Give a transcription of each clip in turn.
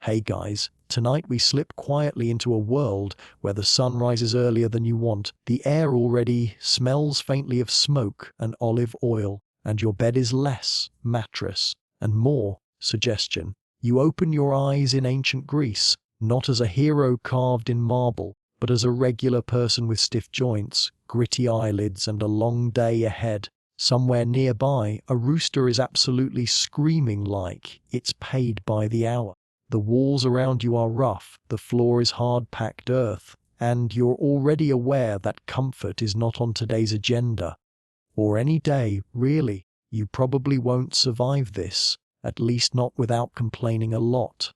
Hey guys, tonight we slip quietly into a world where the sun rises earlier than you want, the air already smells faintly of smoke and olive oil, and your bed is less mattress and more suggestion. You open your eyes in ancient Greece, not as a hero carved in marble, but as a regular person with stiff joints, gritty eyelids, and a long day ahead. Somewhere nearby, a rooster is absolutely screaming like it's paid by the hour. The walls around you are rough, the floor is hard-packed earth, and you're already aware that comfort is not on today's agenda. Or any day, really. You probably won't survive this, at least not without complaining a lot.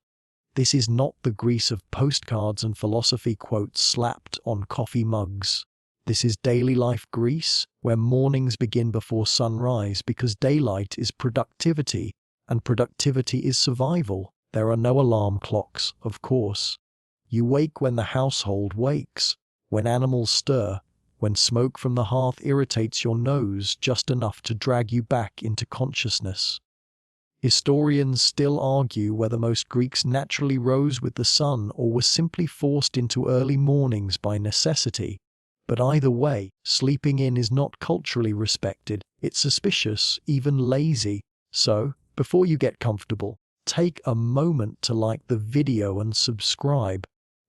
This is not the Greece of postcards and philosophy quotes slapped on coffee mugs. This is daily life Greece, where mornings begin before sunrise because daylight is productivity, and productivity is survival. There are no alarm clocks, of course. You wake when the household wakes, when animals stir, when smoke from the hearth irritates your nose just enough to drag you back into consciousness. Historians still argue whether most Greeks naturally rose with the sun or were simply forced into early mornings by necessity. But either way, sleeping in is not culturally respected, it's suspicious, even lazy. So, before you get comfortable, take a moment to like the video and subscribe,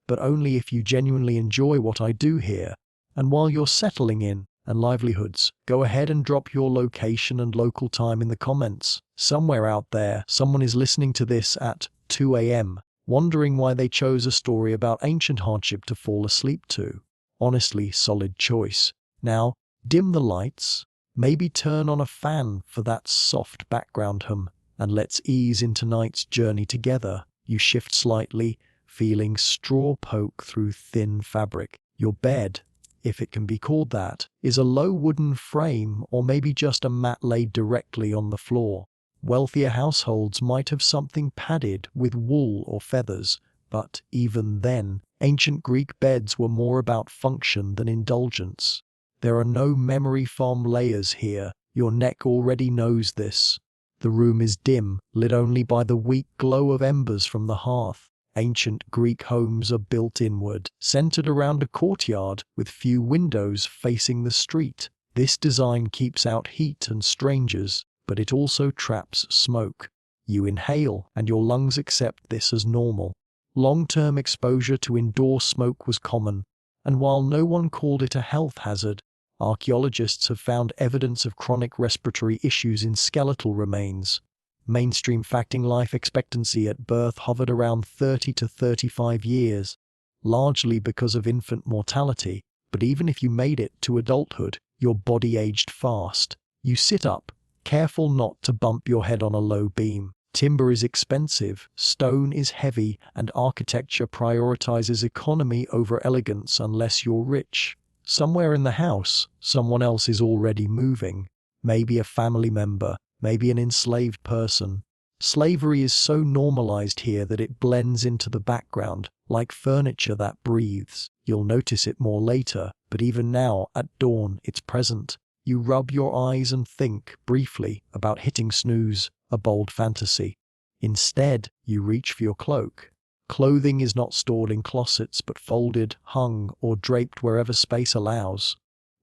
but only if you genuinely enjoy what I do here. And while you're settling in and livelihoods, go ahead and drop your location and local time in the comments. Somewhere out there, someone is listening to this at 2 a.m., wondering why they chose a story about ancient hardship to fall asleep to. Honestly, solid choice. Now, dim the lights, maybe turn on a fan for that soft background hum, and let's ease into tonight's journey together. You shift slightly, feeling straw poke through thin fabric. Your bed, if it can be called that, is a low wooden frame or maybe just a mat laid directly on the floor. Wealthier households might have something padded with wool or feathers, but even then, ancient Greek beds were more about function than indulgence. There are no memory foam layers here, your neck already knows this. The room is dim, lit only by the weak glow of embers from the hearth. Ancient Greek homes are built inward, centered around a courtyard with few windows facing the street. This design keeps out heat and strangers, but it also traps smoke. You inhale, and your lungs accept this as normal. Long-term exposure to indoor smoke was common, and while no one called it a health hazard, archaeologists have found evidence of chronic respiratory issues in skeletal remains. Mainstream facting life expectancy at birth hovered around 30 to 35 years, largely because of infant mortality, but even if you made it to adulthood, your body aged fast. You sit up, careful not to bump your head on a low beam. Timber is expensive, stone is heavy, and architecture prioritizes economy over elegance unless you're rich. Somewhere in the house, someone else is already moving. Maybe a family member, maybe an enslaved person. Slavery is so normalized here that it blends into the background, like furniture that breathes. You'll notice it more later, but even now, at dawn, it's present. You rub your eyes and think, briefly, about hitting snooze, a bold fantasy. Instead, you reach for your cloak. Clothing is not stored in closets but folded, hung, or draped wherever space allows.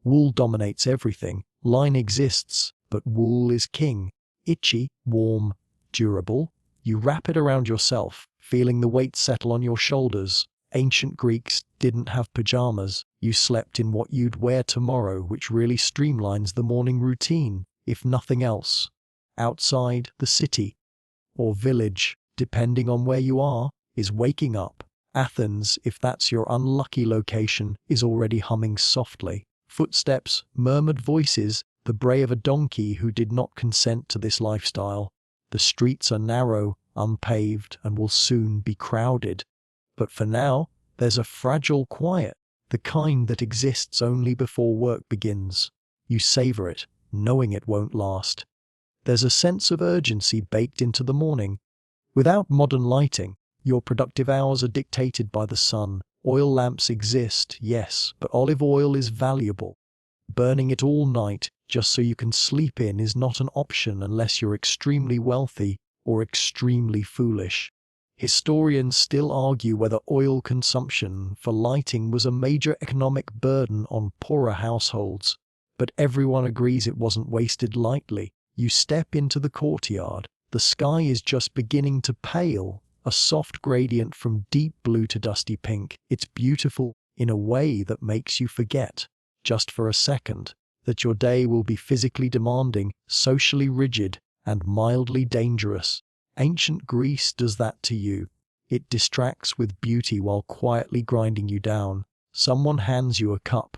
Wool dominates everything. Line exists, but wool is king. Itchy, warm, durable. You wrap it around yourself, feeling the weight settle on your shoulders. Ancient Greeks didn't have pajamas. You slept in what you'd wear tomorrow, which really streamlines the morning routine, if nothing else. Outside, the city, or village, depending on where you are, is waking up. Athens, if that's your unlucky location, is already humming softly. Footsteps, murmured voices, the bray of a donkey who did not consent to this lifestyle. The streets are narrow, unpaved, and will soon be crowded. But for now, there's a fragile quiet, the kind that exists only before work begins. You savor it, knowing it won't last. There's a sense of urgency baked into the morning. Without modern lighting, your productive hours are dictated by the sun. Oil lamps exist, yes, but olive oil is valuable. Burning it all night just so you can sleep in is not an option unless you're extremely wealthy or extremely foolish. Historians still argue whether oil consumption for lighting was a major economic burden on poorer households, but everyone agrees it wasn't wasted lightly. You step into the courtyard. The sky is just beginning to pale, a soft gradient from deep blue to dusty pink. It's beautiful in a way that makes you forget, just for a second, that your day will be physically demanding, socially rigid, and mildly dangerous. Ancient Greece does that to you. It distracts with beauty while quietly grinding you down. Someone hands you a cup.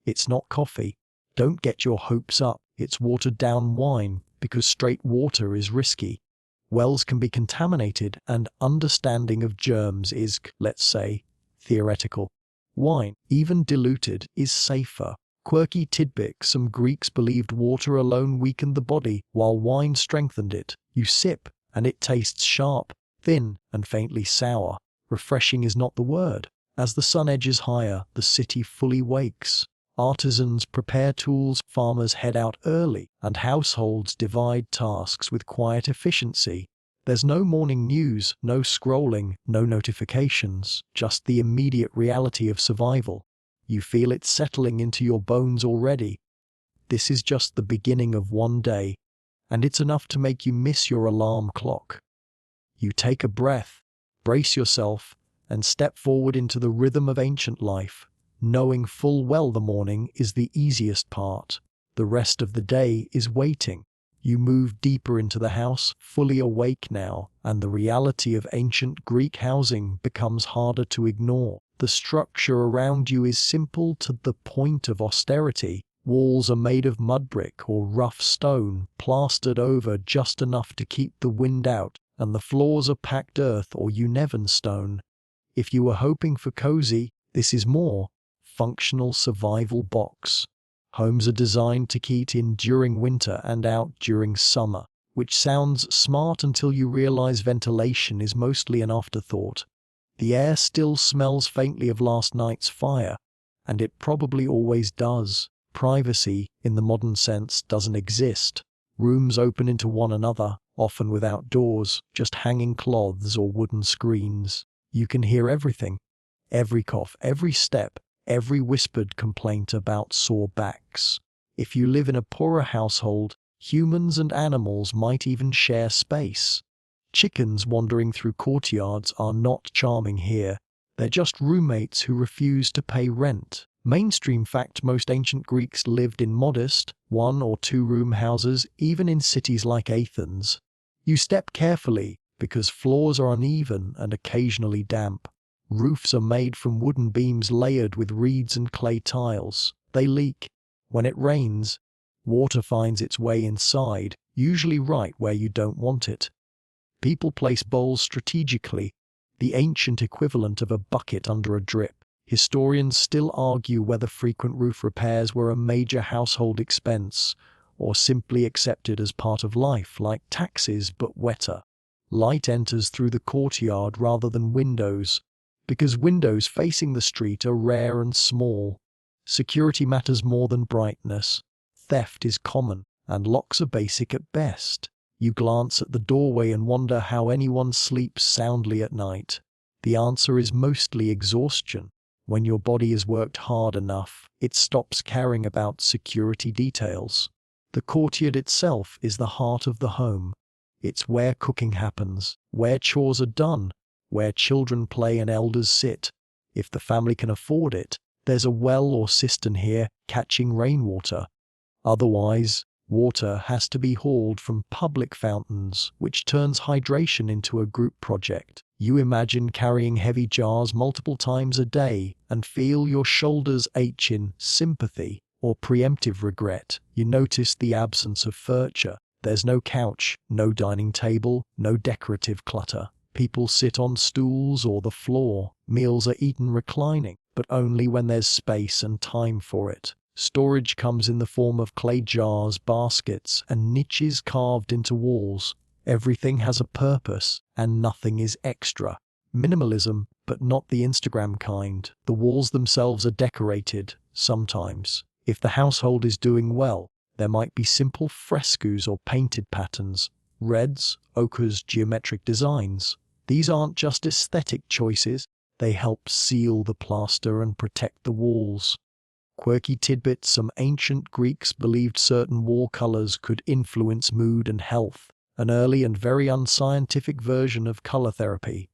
It's not coffee. Don't get your hopes up. It's watered down wine, because straight water is risky. Wells can be contaminated, and understanding of germs is, let's say, theoretical. Wine, even diluted, is safer. Quirky tidbit: some Greeks believed water alone weakened the body, while wine strengthened it. You sip, and it tastes sharp, thin, and faintly sour. Refreshing is not the word. As the sun edges higher, the city fully wakes. Artisans prepare tools, farmers head out early, and households divide tasks with quiet efficiency. There's no morning news, no scrolling, no notifications, just the immediate reality of survival. You feel it settling into your bones already. This is just the beginning of one day, and it's enough to make you miss your alarm clock. You take a breath, brace yourself, and step forward into the rhythm of ancient life, knowing full well the morning is the easiest part. The rest of the day is waiting. You move deeper into the house, fully awake now, and the reality of ancient Greek housing becomes harder to ignore. The structure around you is simple to the point of austerity. Walls are made of mud brick or rough stone, plastered over just enough to keep the wind out, and the floors are packed earth or Uneven stone. If you were hoping for cozy, this is more. Functional survival box. Homes are designed to keep in during winter and out during summer, which sounds smart until you realize ventilation is mostly an afterthought. The air still smells faintly of last night's fire, and it probably always does. Privacy, in the modern sense, doesn't exist. Rooms open into one another, often without doors, just hanging cloths or wooden screens. You can hear everything. Every cough, every step, every whispered complaint about sore backs. If you live in a poorer household, humans and animals might even share space. Chickens wandering through courtyards are not charming here. They're just roommates who refuse to pay rent. Mainstream fact: most ancient Greeks lived in modest, 1- or 2-room houses, even in cities like Athens. You step carefully, because floors are uneven and occasionally damp. Roofs are made from wooden beams layered with reeds and clay tiles. They leak. When it rains, water finds its way inside, usually right where you don't want it. People place bowls strategically, the ancient equivalent of a bucket under a drip. Historians still argue whether frequent roof repairs were a major household expense, or simply accepted as part of life, like taxes but wetter. Light enters through the courtyard rather than windows, because windows facing the street are rare and small. Security matters more than brightness. Theft is common, and locks are basic at best. You glance at the doorway and wonder how anyone sleeps soundly at night. The answer is mostly exhaustion. When your body has worked hard enough, it stops caring about security details. The courtyard itself is the heart of the home. It's where cooking happens, where chores are done, where children play and elders sit. If the family can afford it, there's a well or cistern here catching rainwater. Otherwise, water has to be hauled from public fountains, which turns hydration into a group project. You imagine carrying heavy jars multiple times a day and feel your shoulders ache in sympathy or preemptive regret. You notice the absence of furniture. There's no couch, no dining table, no decorative clutter. People sit on stools or the floor. Meals are eaten reclining, but only when there's space and time for it. Storage comes in the form of clay jars, baskets, and niches carved into walls. Everything has a purpose, and nothing is extra. Minimalism, but not the Instagram kind. The walls themselves are decorated, sometimes. If the household is doing well, there might be simple frescoes or painted patterns, reds, ochres, geometric designs. These aren't just aesthetic choices, they help seal the plaster and protect the walls. Quirky tidbit: some ancient Greeks believed certain wall colors could influence mood and health, an early and very unscientific version of color therapy.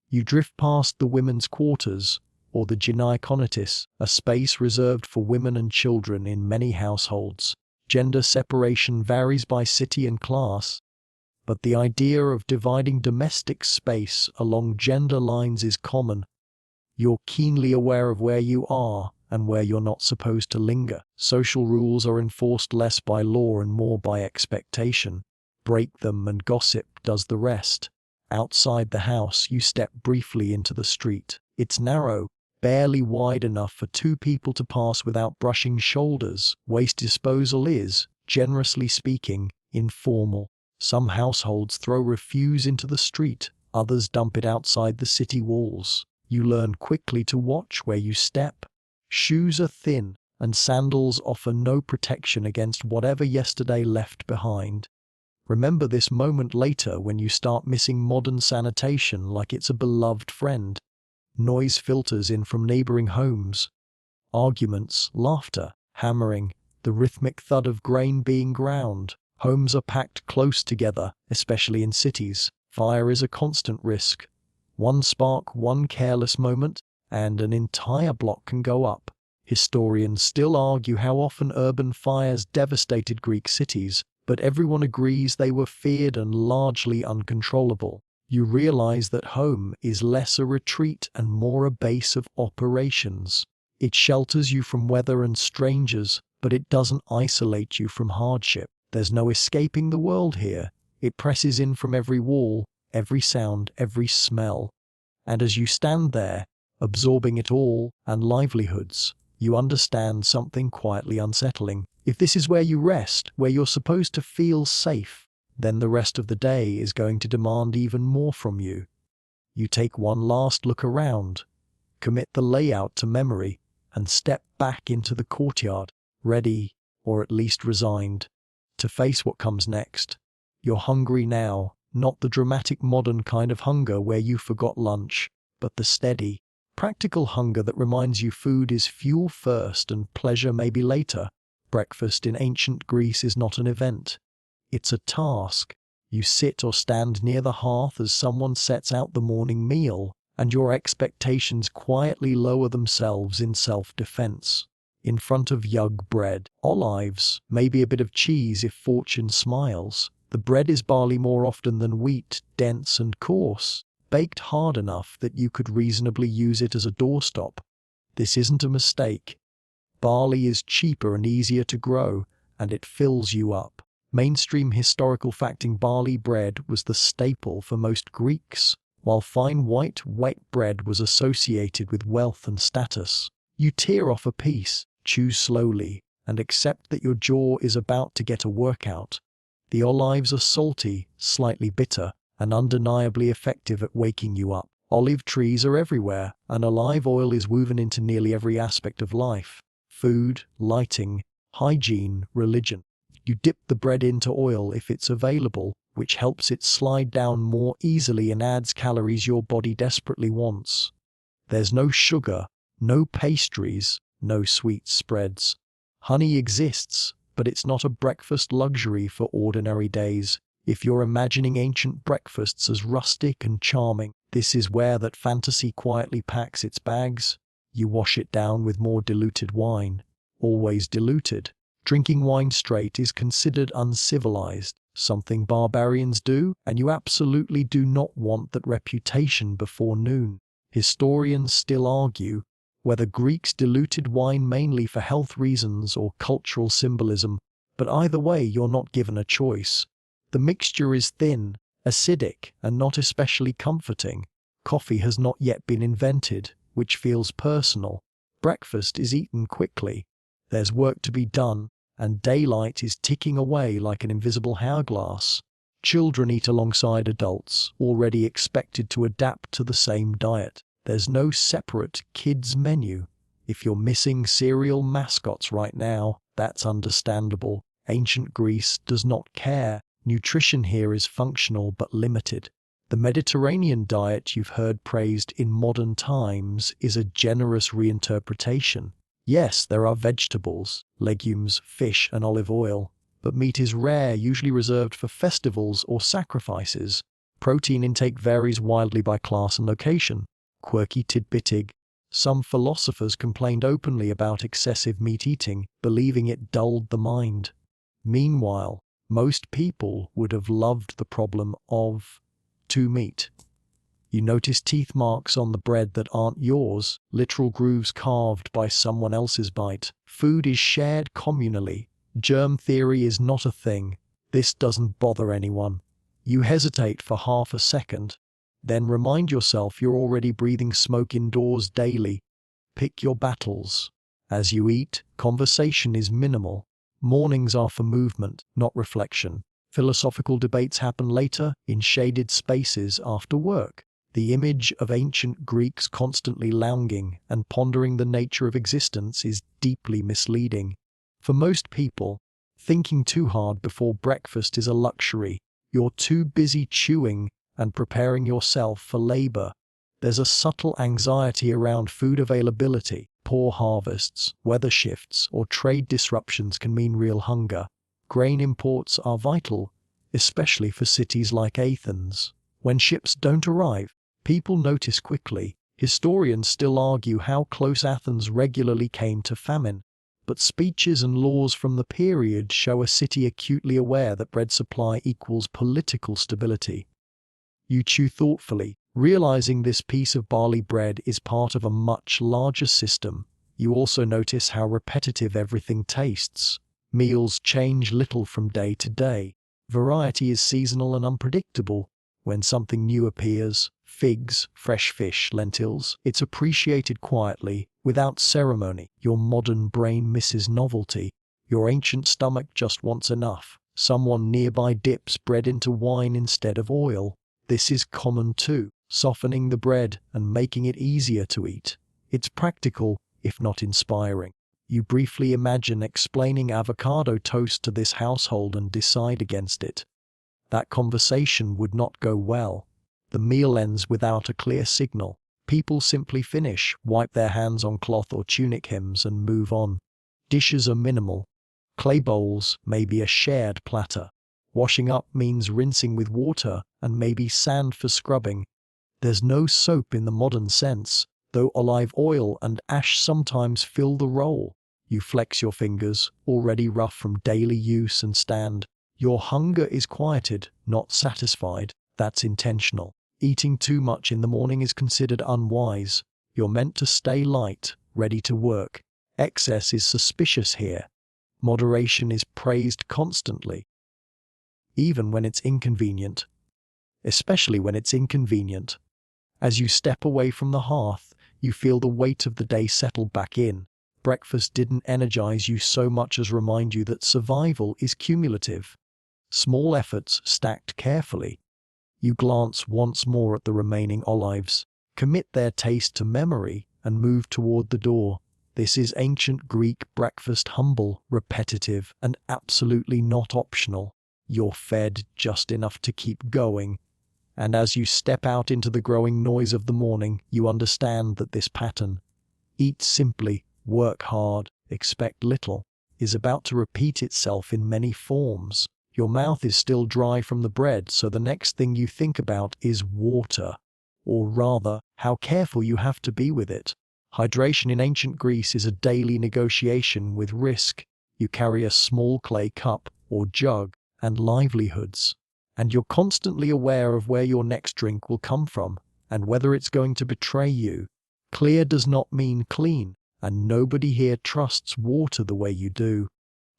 You drift past the women's quarters, or the gyneconitis, a space reserved for women and children in many households. Gender separation varies by city and class, but the idea of dividing domestic space along gender lines is common. You're keenly aware of where you are and where you're not supposed to linger. Social rules are enforced less by law and more by expectation. Break them and gossip does the rest. Outside the house, you step briefly into the street. It's narrow, barely wide enough for two people to pass without brushing shoulders. Waste disposal is, generously speaking, informal. Some households throw refuse into the street, others dump it outside the city walls. You learn quickly to watch where you step. Shoes are thin, and sandals offer no protection against whatever yesterday left behind. Remember this moment later when you start missing modern sanitation like it's a beloved friend. Noise filters in from neighboring homes. Arguments, laughter, hammering, the rhythmic thud of grain being ground. Homes are packed close together, especially in cities. Fire is a constant risk. One spark, one careless moment, and an entire block can go up. Historians still argue how often urban fires devastated Greek cities, but everyone agrees they were feared and largely uncontrollable. You realize that home is less a retreat and more a base of operations. It shelters you from weather and strangers, but it doesn't isolate you from hardship. There's no escaping the world here. It presses in from every wall, every sound, every smell. And as you stand there, absorbing it all, and livelihoods, you understand something quietly unsettling. If this is where you rest, where you're supposed to feel safe, then the rest of the day is going to demand even more from you. You take one last look around, commit the layout to memory, and step back into the courtyard, ready, or at least resigned, to face what comes next. You're hungry now, not the dramatic modern kind of hunger where you forgot lunch, but the steady, practical hunger that reminds you food is fuel first and pleasure maybe later. Breakfast in ancient Greece is not an event. It's a task. You sit or stand near the hearth as someone sets out the morning meal, and your expectations quietly lower themselves in self-defense. In front of yug bread, olives, maybe a bit of cheese if fortune smiles. The bread is barley more often than wheat, dense and coarse, baked hard enough that you could reasonably use it as a doorstop. This isn't a mistake. Barley is cheaper and easier to grow, and it fills you up. Mainstream historical facting: barley bread was the staple for most Greeks, while fine white, wet bread was associated with wealth and status. You tear off a piece, chew slowly, and accept that your jaw is about to get a workout. The olives are salty, slightly bitter, and undeniably effective at waking you up. Olive trees are everywhere, and olive oil is woven into nearly every aspect of life. Food, lighting, hygiene, religion. You dip the bread into oil if it's available, which helps it slide down more easily and adds calories your body desperately wants. There's no sugar, no pastries, no sweet spreads. Honey exists, but it's not a breakfast luxury for ordinary days. If you're imagining ancient breakfasts as rustic and charming, this is where that fantasy quietly packs its bags. You wash it down with more diluted wine. Always diluted. Drinking wine straight is considered uncivilized, something barbarians do, and you absolutely do not want that reputation before noon. Historians still argue whether Greeks diluted wine mainly for health reasons or cultural symbolism, but either way you're not given a choice. The mixture is thin, acidic, and not especially comforting. Coffee has not yet been invented, which feels personal. Breakfast is eaten quickly. There's work to be done, and daylight is ticking away like an invisible hourglass. Children eat alongside adults, already expected to adapt to the same diet. There's no separate kids' menu. If you're missing cereal mascots right now, that's understandable. Ancient Greece does not care. Nutrition here is functional but limited. The Mediterranean diet you've heard praised in modern times is a generous reinterpretation. Yes, there are vegetables, legumes, fish, and olive oil, but meat is rare, usually reserved for festivals or sacrifices. Protein intake varies wildly by class and location. Quirky tidbitig. Some philosophers complained openly about excessive meat eating, believing it dulled the mind. Meanwhile, most people would have loved the problem of too meat. You notice teeth marks on the bread that aren't yours, literal grooves carved by someone else's bite. Food is shared communally. Germ theory is not a thing. This doesn't bother anyone. You hesitate for half a second, then remind yourself you're already breathing smoke indoors daily. Pick your battles. As you eat, conversation is minimal. Mornings are for movement, not reflection. Philosophical debates happen later, in shaded spaces after work. The image of ancient Greeks constantly lounging and pondering the nature of existence is deeply misleading. For most people, thinking too hard before breakfast is a luxury. You're too busy chewing and preparing yourself for labor. There's a subtle anxiety around food availability. Poor harvests, weather shifts, or trade disruptions can mean real hunger. Grain imports are vital, especially for cities like Athens. When ships don't arrive, people notice quickly. Historians still argue how close Athens regularly came to famine, but speeches and laws from the period show a city acutely aware that bread supply equals political stability. You chew thoughtfully, realizing this piece of barley bread is part of a much larger system. You also notice how repetitive everything tastes. Meals change little from day to day. Variety is seasonal and unpredictable. When something new appears, figs, fresh fish, lentils, it's appreciated quietly, without ceremony. Your modern brain misses novelty. Your ancient stomach just wants enough. Someone nearby dips bread into wine instead of oil. This is common too, softening the bread and making it easier to eat. It's practical, if not inspiring. You briefly imagine explaining avocado toast to this household and decide against it. That conversation would not go well. The meal ends without a clear signal. People simply finish, wipe their hands on cloth or tunic hems and move on. Dishes are minimal. Clay bowls, maybe a shared platter. Washing up means rinsing with water and maybe sand for scrubbing. There's no soap in the modern sense, though olive oil and ash sometimes fill the role. You flex your fingers, already rough from daily use, and stand. Your hunger is quieted, not satisfied. That's intentional. Eating too much in the morning is considered unwise. You're meant to stay light, ready to work. Excess is suspicious here. Moderation is praised constantly. Even when it's inconvenient. Especially when it's inconvenient. As you step away from the hearth, you feel the weight of the day settle back in. Breakfast didn't energize you so much as remind you that survival is cumulative. Small efforts stacked carefully. You glance once more at the remaining olives, commit their taste to memory, and move toward the door. This is ancient Greek breakfast, humble, repetitive, and absolutely not optional. You're fed just enough to keep going. And as you step out into the growing noise of the morning, you understand that this pattern, eat simply, work hard, expect little, is about to repeat itself in many forms. Your mouth is still dry from the bread, so the next thing you think about is water. Or rather, how careful you have to be with it. Hydration in ancient Greece is a daily negotiation with risk. You carry a small clay cup or jug and livelihoods. And you're constantly aware of where your next drink will come from and whether it's going to betray you. Clear does not mean clean, and nobody here trusts water the way you do.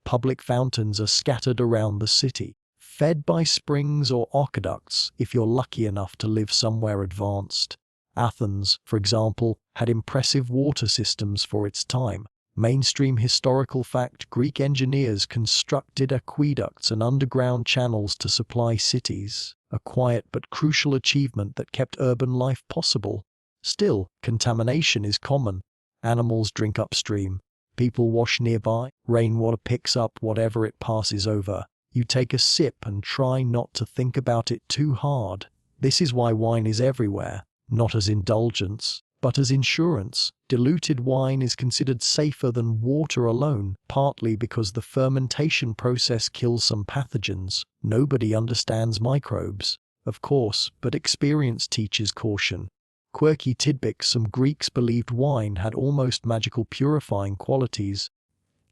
Public fountains are scattered around the city, fed by springs or aqueducts if you're lucky enough to live somewhere advanced. Athens, for example, had impressive water systems for its time. Mainstream historical fact: Greek engineers constructed aqueducts and underground channels to supply cities, a quiet but crucial achievement that kept urban life possible. Still, contamination is common. Animals drink upstream. People wash nearby. Rainwater picks up whatever it passes over. You take a sip and try not to think about it too hard. This is why wine is everywhere, not as indulgence, but as insurance. Diluted wine is considered safer than water alone, partly because the fermentation process kills some pathogens. Nobody understands microbes, of course, but experience teaches caution. Quirky tidbit: some Greeks believed wine had almost magical purifying qualities,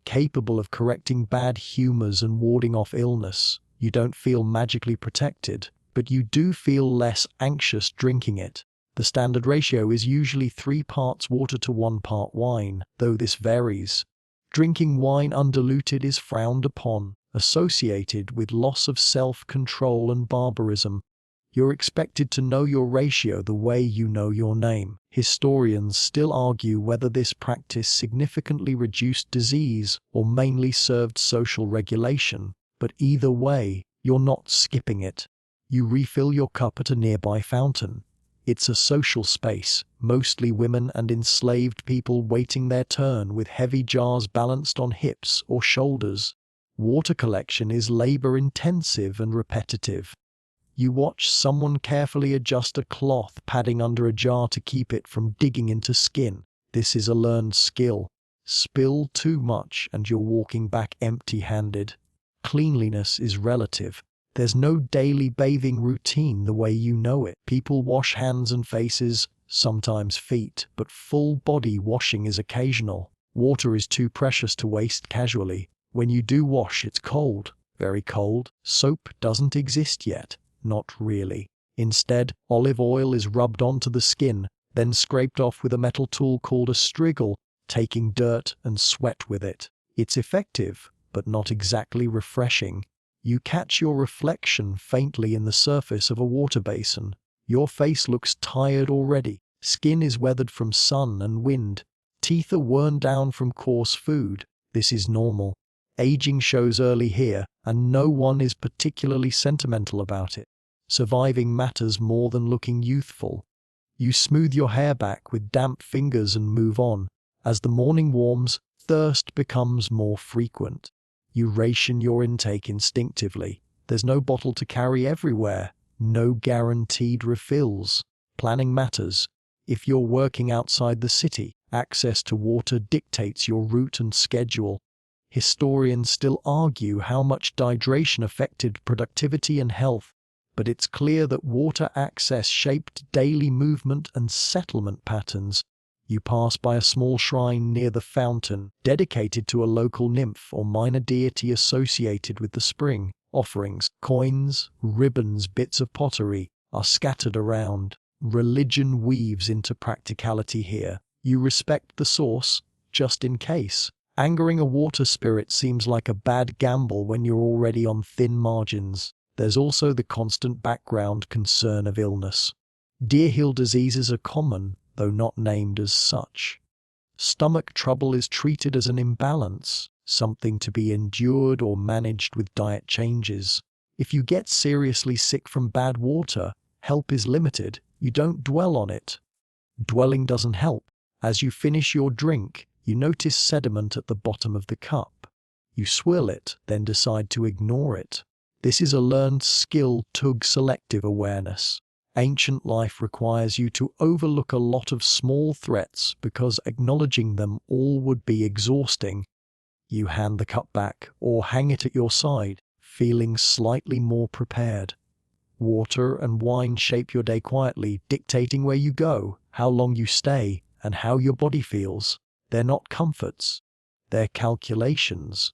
capable of correcting bad humors and warding off illness. You don't feel magically protected, but you do feel less anxious drinking it. The standard ratio is usually 3 parts water to 1 part wine, though this varies. Drinking wine undiluted is frowned upon, associated with loss of self-control and barbarism. You're expected to know your ratio the way you know your name. Historians still argue whether this practice significantly reduced disease or mainly served social regulation, but either way, you're not skipping it. You refill your cup at a nearby fountain. It's a social space, mostly women and enslaved people waiting their turn with heavy jars balanced on hips or shoulders. Water collection is labor-intensive and repetitive. You watch someone carefully adjust a cloth padding under a jar to keep it from digging into skin. This is a learned skill. Spill too much and you're walking back empty-handed. Cleanliness is relative. There's no daily bathing routine the way you know it. People wash hands and faces, sometimes feet, but full body washing is occasional. Water is too precious to waste casually. When you do wash, it's cold, very cold. Soap doesn't exist yet, not really. Instead, olive oil is rubbed onto the skin, then scraped off with a metal tool called a striggle, taking dirt and sweat with it. It's effective, but not exactly refreshing. You catch your reflection faintly in the surface of a water basin. Your face looks tired already. Skin is weathered from sun and wind. Teeth are worn down from coarse food. This is normal. Aging shows early here, and no one is particularly sentimental about it. Surviving matters more than looking youthful. You smooth your hair back with damp fingers and move on. As the morning warms, thirst becomes more frequent. You ration your intake instinctively. There's no bottle to carry everywhere, no guaranteed refills. Planning matters. If you're working outside the city, access to water dictates your route and schedule. Historians still argue how much dehydration affected productivity and health, but it's clear that water access shaped daily movement and settlement patterns. You pass by a small shrine near the fountain, dedicated to a local nymph or minor deity associated with the spring. Offerings, coins, ribbons, bits of pottery are scattered around. Religion weaves into practicality here. You respect the source, just in case. Angering a water spirit seems like a bad gamble when you're already on thin margins. There's also the constant background concern of illness. Deer heel diseases are common, though not named as such. Stomach trouble is treated as an imbalance, something to be endured or managed with diet changes. If you get seriously sick from bad water, help is limited. You don't dwell on it. Dwelling doesn't help. As you finish your drink, you notice sediment at the bottom of the cup. You swill it, then decide to ignore it. This is a learned skill, tug selective awareness. Ancient life requires you to overlook a lot of small threats because acknowledging them all would be exhausting. You hand the cup back or hang it at your side, feeling slightly more prepared. Water and wine shape your day quietly, dictating where you go, how long you stay, and how your body feels. They're not comforts, they're calculations.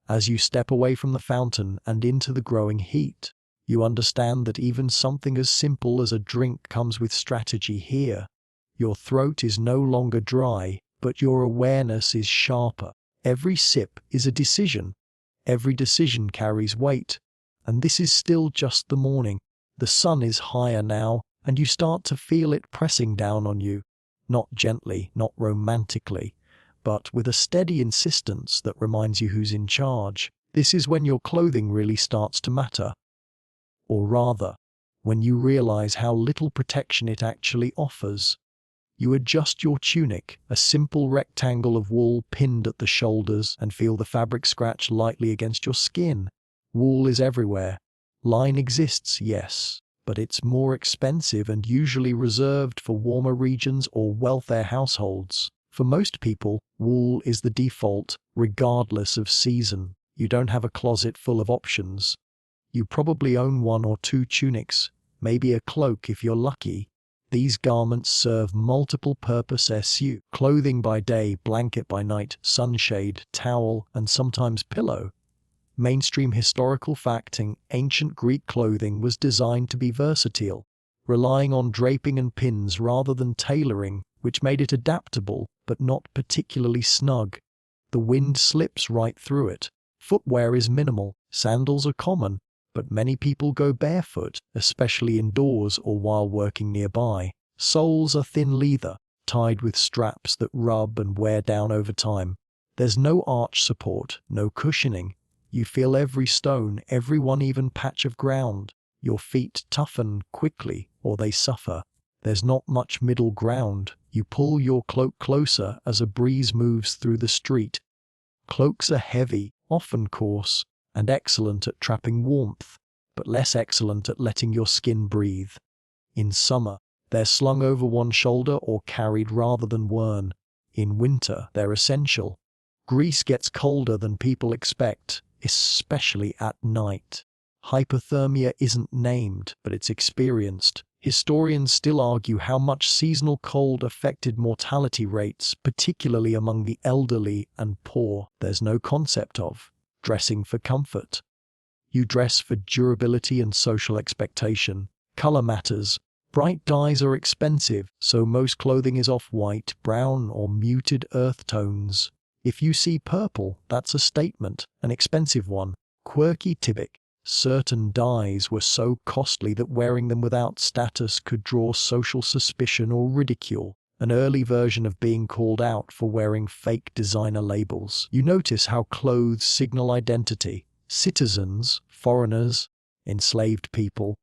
As you step away from the fountain and into the growing heat, you understand that even something as simple as a drink comes with strategy here. Your throat is no longer dry, but your awareness is sharper. Every sip is a decision. Every decision carries weight. And this is still just the morning. The sun is higher now, and you start to feel it pressing down on you. Not gently, not romantically, but with a steady insistence that reminds you who's in charge. This is when your clothing really starts to matter. Or rather, when you realize how little protection it actually offers. You adjust your tunic, a simple rectangle of wool pinned at the shoulders, and feel the fabric scratch lightly against your skin. Wool is everywhere. Line exists, yes, but it's more expensive and usually reserved for warmer regions or wealthier households. For most people, wool is the default, regardless of season. You don't have a closet full of options. You probably own 1 or 2 tunics, maybe a cloak if you're lucky. These garments serve multiple purposes: clothing by day, blanket by night, sunshade, towel, and sometimes pillow. Mainstream historical facting: ancient Greek clothing was designed to be versatile, relying on draping and pins rather than tailoring, which made it adaptable but not particularly snug. The wind slips right through it. Footwear is minimal. Sandals are common, but many people go barefoot, especially indoors or while working nearby. Soles are thin leather, tied with straps that rub and wear down over time. There's no arch support, no cushioning. You feel every stone, every uneven patch of ground. Your feet toughen quickly, or they suffer. There's not much middle ground. You pull your cloak closer as a breeze moves through the street. Cloaks are heavy, often coarse, and excellent at trapping warmth, but less excellent at letting your skin breathe. In summer, they're slung over one shoulder or carried rather than worn. In winter, they're essential. Greece gets colder than people expect, especially at night. Hypothermia isn't named, but it's experienced. Historians still argue how much seasonal cold affected mortality rates, particularly among the elderly and poor. There's no concept of dressing for comfort. You dress for durability and social expectation. Color matters. Bright dyes are expensive, so most clothing is off-white, brown, or muted earth tones. If you see purple, that's a statement, an expensive one. Quirky typic. Certain dyes were so costly that wearing them without status could draw social suspicion or ridicule. An early version of being called out for wearing fake designer labels. You notice how clothes signal identity. Citizens, foreigners, enslaved people,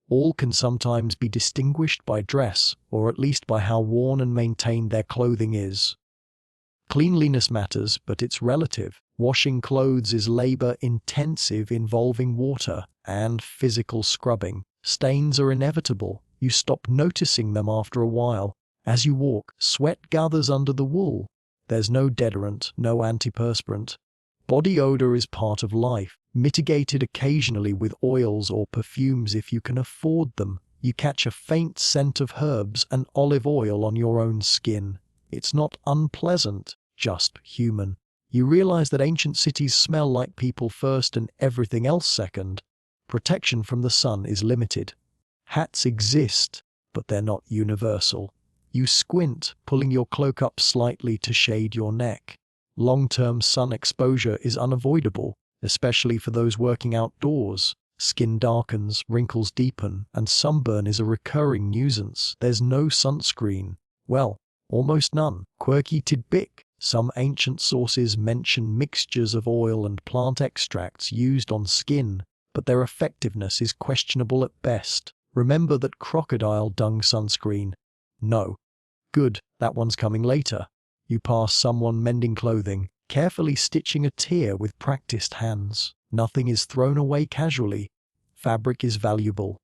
all can sometimes be distinguished by dress, or at least by how worn and maintained their clothing is. Cleanliness matters, but it's relative. Washing clothes is labor-intensive, involving water and physical scrubbing. Stains are inevitable. You stop noticing them after a while. As you walk, sweat gathers under the wool. There's no deodorant, no antiperspirant. Body odor is part of life, mitigated occasionally with oils or perfumes if you can afford them. You catch a faint scent of herbs and olive oil on your own skin. It's not unpleasant, just human. You realize that ancient cities smell like people first and everything else second. Protection from the sun is limited. Hats exist, but they're not universal. You squint, pulling your cloak up slightly to shade your neck. Long-term sun exposure is unavoidable, especially for those working outdoors. Skin darkens, wrinkles deepen, and sunburn is a recurring nuisance. There's no sunscreen. Well, almost none. Quirky tidbit. Some ancient sources mention mixtures of oil and plant extracts used on skin, but their effectiveness is questionable at best. Remember that crocodile dung sunscreen? No. Good, that one's coming later. You pass someone mending clothing, carefully stitching a tear with practiced hands. Nothing is thrown away casually. Fabric is valuable.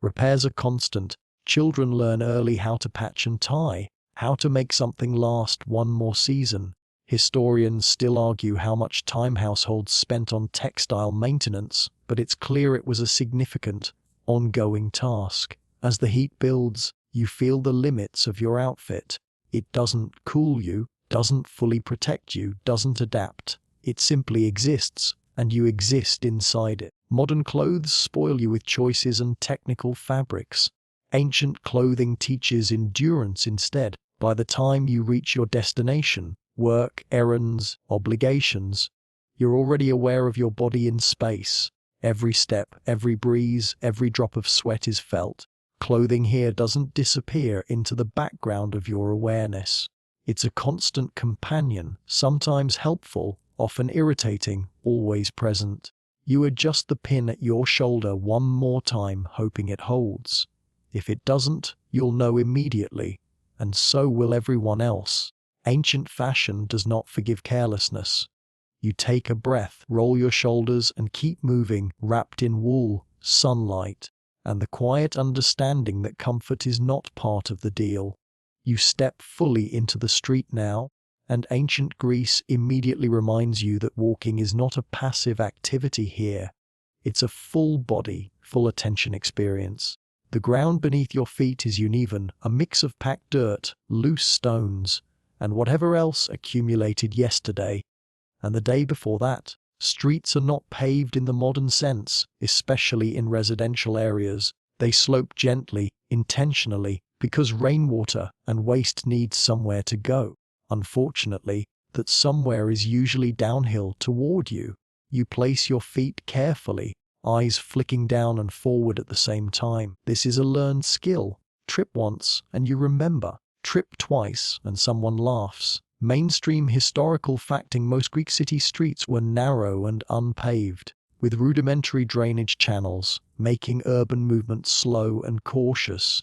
Repairs are constant. Children learn early how to patch and tie, how to make something last one more season. Historians still argue how much time households spent on textile maintenance, but it's clear it was a significant, ongoing task. As the heat builds, you feel the limits of your outfit. It doesn't cool you, doesn't fully protect you, doesn't adapt. It simply exists, and you exist inside it. Modern clothes spoil you with choices and technical fabrics. Ancient clothing teaches endurance instead. By the time you reach your destination, work, errands, obligations, you're already aware of your body in space. Every step, every breeze, every drop of sweat is felt. Clothing here doesn't disappear into the background of your awareness. It's a constant companion, sometimes helpful, often irritating, always present. You adjust the pin at your shoulder one more time, hoping it holds. If it doesn't, you'll know immediately, and so will everyone else. Ancient fashion does not forgive carelessness. You take a breath, roll your shoulders, and keep moving, wrapped in wool, sunlight, and the quiet understanding that comfort is not part of the deal. You step fully into the street now, and ancient Greece immediately reminds you that walking is not a passive activity here. It's a full body, full attention experience. The ground beneath your feet is uneven, a mix of packed dirt, loose stones, and whatever else accumulated yesterday and the day before that. Streets are not paved in the modern sense, especially in residential areas. They slope gently, intentionally, because rainwater and waste need somewhere to go. Unfortunately, that somewhere is usually downhill toward you. You place your feet carefully, eyes flicking down and forward at the same time. This is a learned skill. Trip once, and you remember. Trip twice, and someone laughs. Mainstream historical facting: most Greek city streets were narrow and unpaved, with rudimentary drainage channels, making urban movement slow and cautious.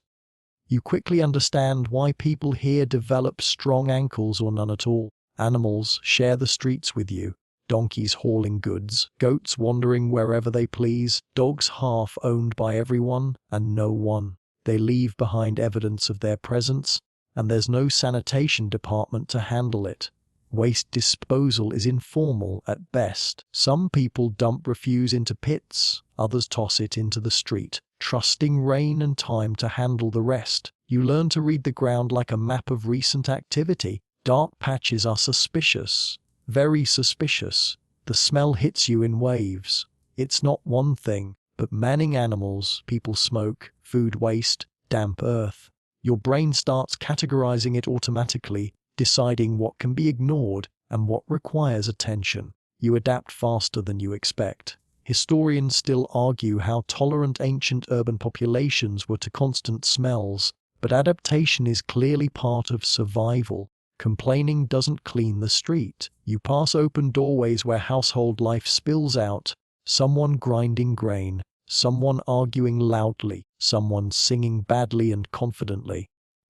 You quickly understand why people here develop strong ankles or none at all. Animals share the streets with you. Donkeys hauling goods, goats wandering wherever they please, dogs half owned by everyone and no one. They leave behind evidence of their presence, and there's no sanitation department to handle it. Waste disposal is informal at best. Some people dump refuse into pits, others toss it into the street, trusting rain and time to handle the rest. You learn to read the ground like a map of recent activity. Dark patches are suspicious, very suspicious. The smell hits you in waves. It's not one thing, but manning animals, people smoke, food waste, damp earth. Your brain starts categorizing it automatically, deciding what can be ignored and what requires attention. You adapt faster than you expect. Historians still argue how tolerant ancient urban populations were to constant smells, but adaptation is clearly part of survival. Complaining doesn't clean the street. You pass open doorways where household life spills out, someone grinding grain, someone arguing loudly, someone singing badly and confidently.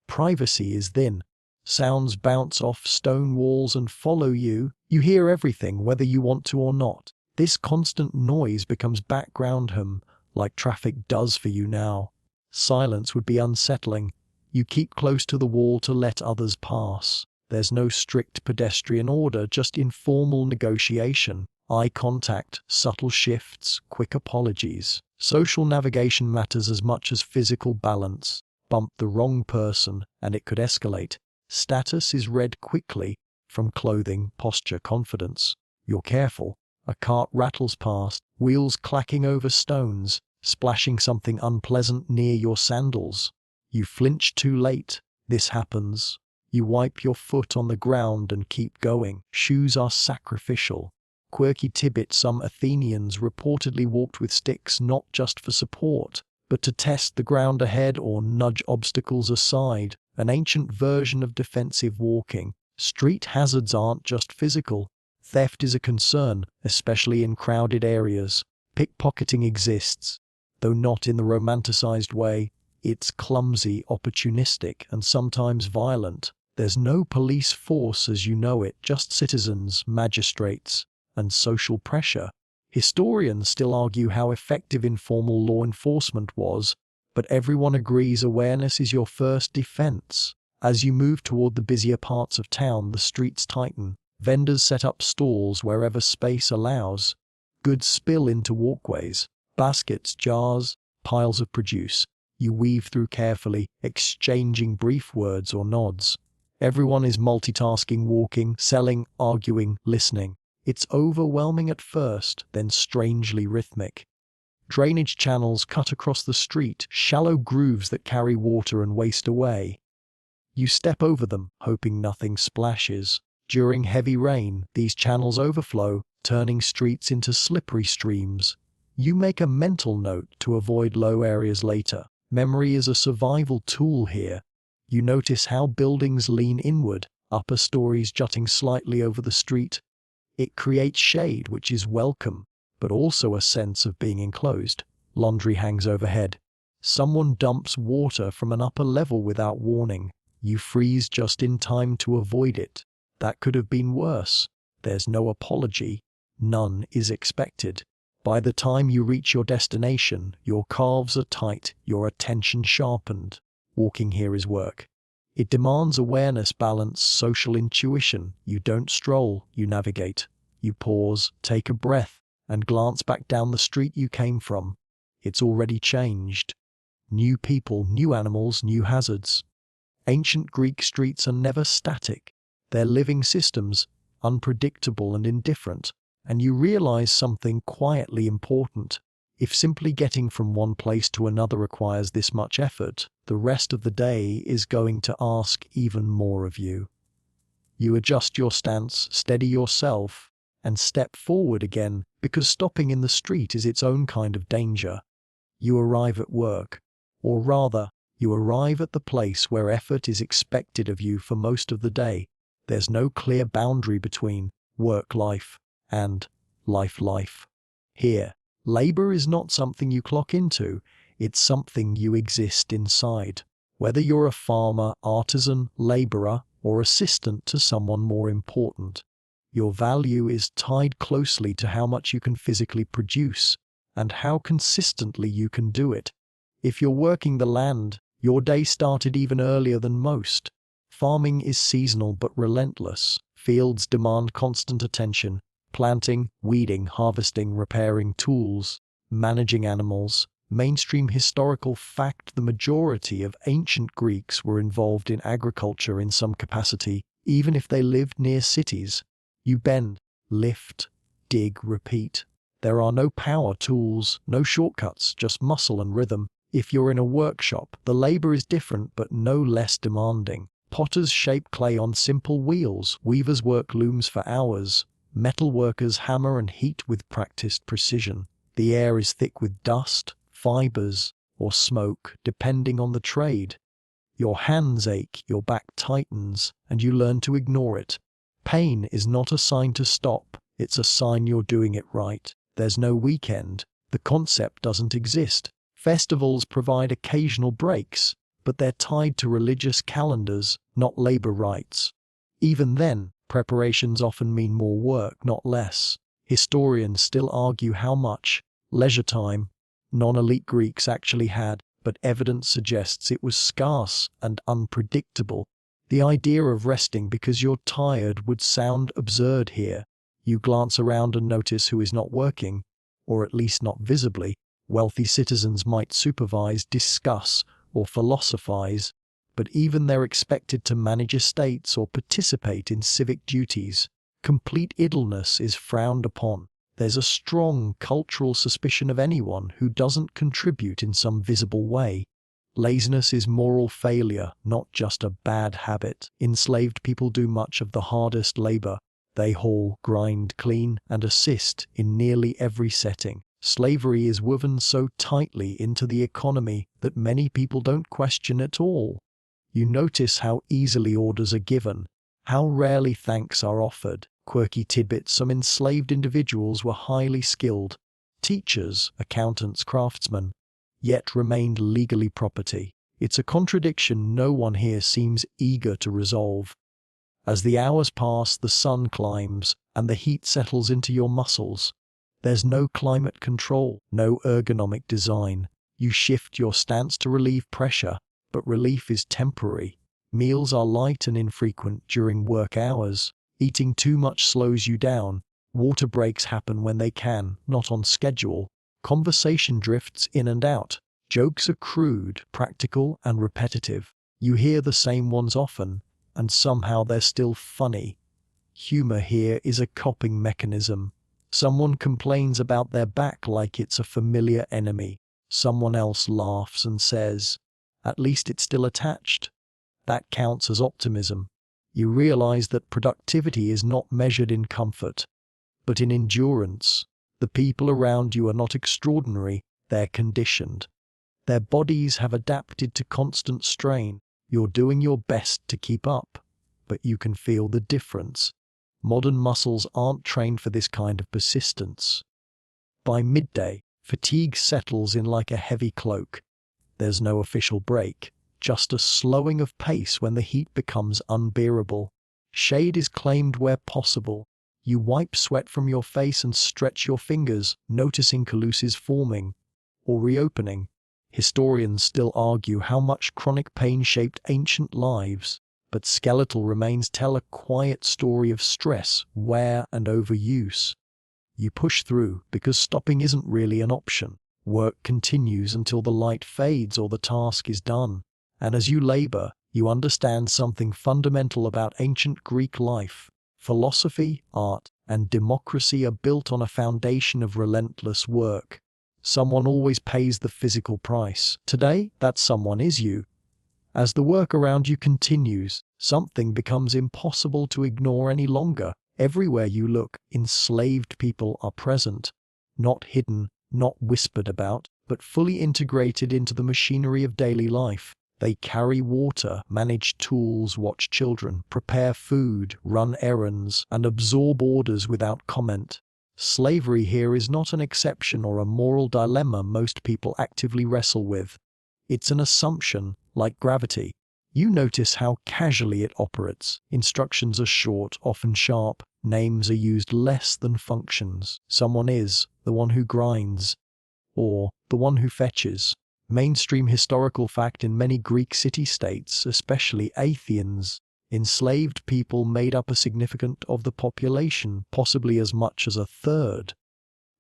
Privacy is thin. Sounds bounce off stone walls and follow you. You hear everything whether you want to or not. This constant noise becomes background hum, like traffic does for you now. Silence would be unsettling. You keep close to the wall to let others pass. There's no strict pedestrian order, just informal negotiation. Eye contact, subtle shifts, quick apologies. Social navigation matters as much as physical balance. Bump the wrong person, and it could escalate. Status is read quickly, from clothing, posture, confidence. You're careful. A cart rattles past, wheels clacking over stones, splashing something unpleasant near your sandals. You flinch too late. This happens. You wipe your foot on the ground and keep going. Shoes are sacrificial. Quirky tidbit: some Athenians reportedly walked with sticks not just for support, but to test the ground ahead or nudge obstacles aside, an ancient version of defensive walking. Street hazards aren't just physical. Theft is a concern, especially in crowded areas. Pickpocketing exists, though not in the romanticized way. It's clumsy, opportunistic, and sometimes violent. There's no police force as you know it, just citizens, magistrates, and social pressure. Historians still argue how effective informal law enforcement was, but everyone agrees awareness is your first defense. As you move toward the busier parts of town, the streets tighten. Vendors set up stalls wherever space allows. Goods spill into walkways. Baskets, jars, piles of produce. You weave through carefully, exchanging brief words or nods. Everyone is multitasking, walking, selling, arguing, listening. It's overwhelming at first, then strangely rhythmic. Drainage channels cut across the street, shallow grooves that carry water and waste away. You step over them, hoping nothing splashes. During heavy rain, these channels overflow, turning streets into slippery streams. You make a mental note to avoid low areas later. Memory is a survival tool here. You notice how buildings lean inward, upper stories jutting slightly over the street. It creates shade, which is welcome, but also a sense of being enclosed. Laundry hangs overhead. Someone dumps water from an upper level without warning. You freeze just in time to avoid it. That could have been worse. There's no apology. None is expected. By the time you reach your destination, your calves are tight, your attention sharpened. Walking here is work. It demands awareness, balance, social intuition. You don't stroll, you navigate. You pause, take a breath, and glance back down the street you came from. It's already changed. New people, new animals, new hazards. Ancient Greek streets are never static. They're living systems, unpredictable and indifferent. And you realize something quietly important. If simply getting from one place to another requires this much effort, the rest of the day is going to ask even more of you. You adjust your stance, steady yourself, and step forward again, because stopping in the street is its own kind of danger. You arrive at work, or rather, you arrive at the place where effort is expected of you for most of the day. There's no clear boundary between work-life and life-life. Here, labor is not something you clock into, it's something you exist inside. Whether you're a farmer, artisan, laborer, or assistant to someone more important, your value is tied closely to how much you can physically produce and how consistently you can do it. If you're working the land, your day started even earlier than most. Farming is seasonal but relentless. Fields demand constant attention. Planting, weeding, harvesting, repairing tools, managing animals. Mainstream historical fact: the majority of ancient Greeks were involved in agriculture in some capacity, even if they lived near cities. You bend, lift, dig, repeat. There are no power tools, no shortcuts, just muscle and rhythm. If you're in a workshop, the labor is different but no less demanding. Potters shape clay on simple wheels, weavers work looms for hours. Metal workers hammer and heat with practiced precision. The air is thick with dust, fibers, or smoke, depending on the trade. Your hands ache, your back tightens, and you learn to ignore it. Pain is not a sign to stop, it's a sign you're doing it right. There's no weekend. The concept doesn't exist. Festivals provide occasional breaks, but they're tied to religious calendars, not labor rights. Even then, preparations often mean more work, not less. Historians still argue how much leisure time non-elite Greeks actually had, but evidence suggests it was scarce and unpredictable. The idea of resting because you're tired would sound absurd here. You glance around and notice who is not working, or at least not visibly. Wealthy citizens might supervise, discuss, or philosophize, but even they're expected to manage estates or participate in civic duties. Complete idleness is frowned upon. There's a strong cultural suspicion of anyone who doesn't contribute in some visible way. Laziness is moral failure, not just a bad habit. Enslaved people do much of the hardest labor. They haul, grind, clean, and assist in nearly every setting. Slavery is woven so tightly into the economy that many people don't question at all. You notice how easily orders are given, how rarely thanks are offered. Quirky tidbits: some enslaved individuals were highly skilled, teachers, accountants, craftsmen, yet remained legally property. It's a contradiction no one here seems eager to resolve. As the hours pass, the sun climbs, and the heat settles into your muscles. There's no climate control, no ergonomic design. You shift your stance to relieve pressure, but relief is temporary. Meals are light and infrequent during work hours. Eating too much slows you down. Water breaks happen when they can, not on schedule. Conversation drifts in and out. Jokes are crude, practical, and repetitive. You hear the same ones often, and somehow they're still funny. Humor here is a coping mechanism. Someone complains about their back like it's a familiar enemy. Someone else laughs and says, "At least it's still attached." That counts as optimism. You realize that productivity is not measured in comfort, but in endurance. The people around you are not extraordinary, they're conditioned. Their bodies have adapted to constant strain. You're doing your best to keep up, but you can feel the difference. Modern muscles aren't trained for this kind of persistence. By midday, fatigue settles in like a heavy cloak. There's no official break, just a slowing of pace when the heat becomes unbearable. Shade is claimed where possible. You wipe sweat from your face and stretch your fingers, noticing calluses forming or reopening. Historians still argue how much chronic pain shaped ancient lives, but skeletal remains tell a quiet story of stress, wear, and overuse. You push through because stopping isn't really an option. Work continues until the light fades or the task is done. And as you labor, you understand something fundamental about ancient Greek life. Philosophy, art, and democracy are built on a foundation of relentless work. Someone always pays the physical price. Today, that someone is you. As the work around you continues, something becomes impossible to ignore any longer. Everywhere you look, enslaved people are present. Not hidden, not whispered about, but fully integrated into the machinery of daily life. They carry water, manage tools, watch children, prepare food, run errands, and absorb orders without comment. Slavery here is not an exception or a moral dilemma most people actively wrestle with. It's an assumption, like gravity. You notice how casually it operates. Instructions are short, often sharp. Names are used less than functions. Someone is the one who grinds, or the one who fetches. Mainstream historical fact in many Greek city-states, especially Athens, enslaved people made up a significant of the population, possibly as much as a third.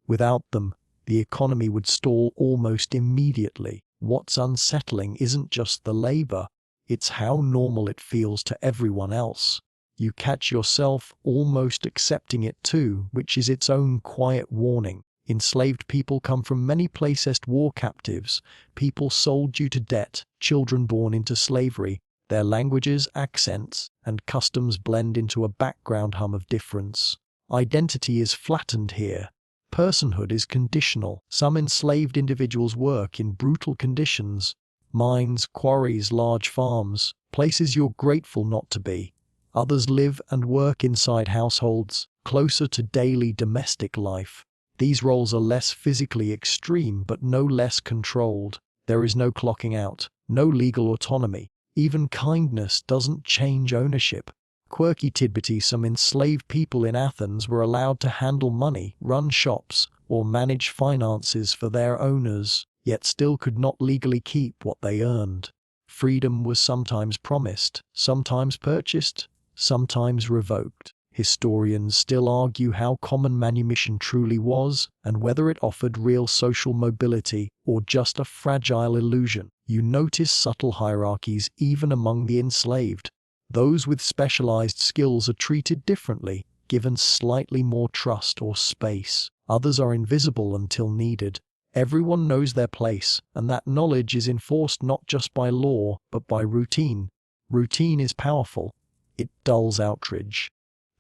Without them, the economy would stall almost immediately. What's unsettling isn't just the labor, it's how normal it feels to everyone else. You catch yourself almost accepting it too, which is its own quiet warning. Enslaved people come from many places, war captives, people sold due to debt, children born into slavery. Their languages, accents, and customs blend into a background hum of difference. Identity is flattened here. Personhood is conditional. Some enslaved individuals work in brutal conditions. Mines, quarries, large farms, places you're grateful not to be. Others live and work inside households, closer to daily domestic life. These roles are less physically extreme but no less controlled. There is no clocking out, no legal autonomy. Even kindness doesn't change ownership. Quirky tidbitty, some enslaved people in Athens were allowed to handle money, run shops, or manage finances for their owners, yet still could not legally keep what they earned. Freedom was sometimes promised, sometimes purchased, sometimes revoked. Historians still argue how common manumission truly was, and whether it offered real social mobility or just a fragile illusion. You notice subtle hierarchies even among the enslaved. Those with specialized skills are treated differently, given slightly more trust or space. Others are invisible until needed. Everyone knows their place, and that knowledge is enforced not just by law, but by routine. Routine is powerful. It dulls outrage.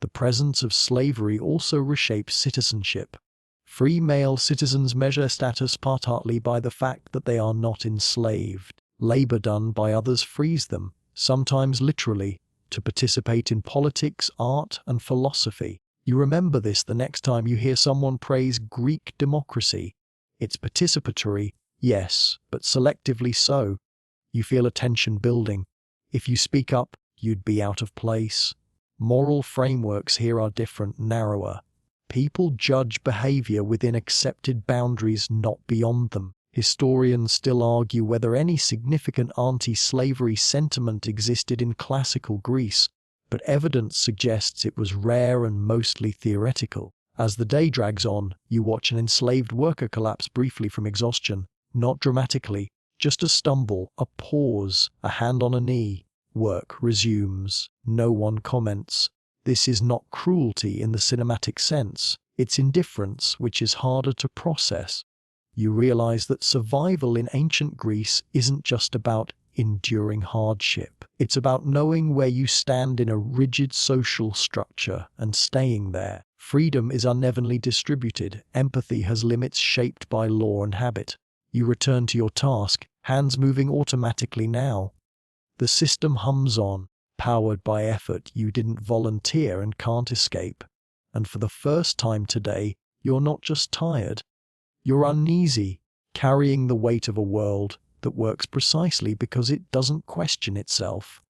The presence of slavery also reshapes citizenship. Free male citizens measure status partly by the fact that they are not enslaved. Labor done by others frees them, sometimes literally, to participate in politics, art, and philosophy. You remember this the next time you hear someone praise Greek democracy. It's participatory, yes, but selectively so. You feel a tension building. If you speak up, you'd be out of place. Moral frameworks here are different, narrower. People judge behavior within accepted boundaries, not beyond them. Historians still argue whether any significant anti-slavery sentiment existed in classical Greece, but evidence suggests it was rare and mostly theoretical. As the day drags on, you watch an enslaved worker collapse briefly from exhaustion, not dramatically, just a stumble, a pause, a hand on a knee. Work resumes. No one comments. This is not cruelty in the cinematic sense. It's indifference, which is harder to process. You realize that survival in ancient Greece isn't just about enduring hardship. It's about knowing where you stand in a rigid social structure and staying there. Freedom is unevenly distributed. Empathy has limits shaped by law and habit. You return to your task, hands moving automatically now. The system hums on, powered by effort you didn't volunteer and can't escape. And for the first time today, you're not just tired. You're uneasy, carrying the weight of a world that works precisely because it doesn't question itself.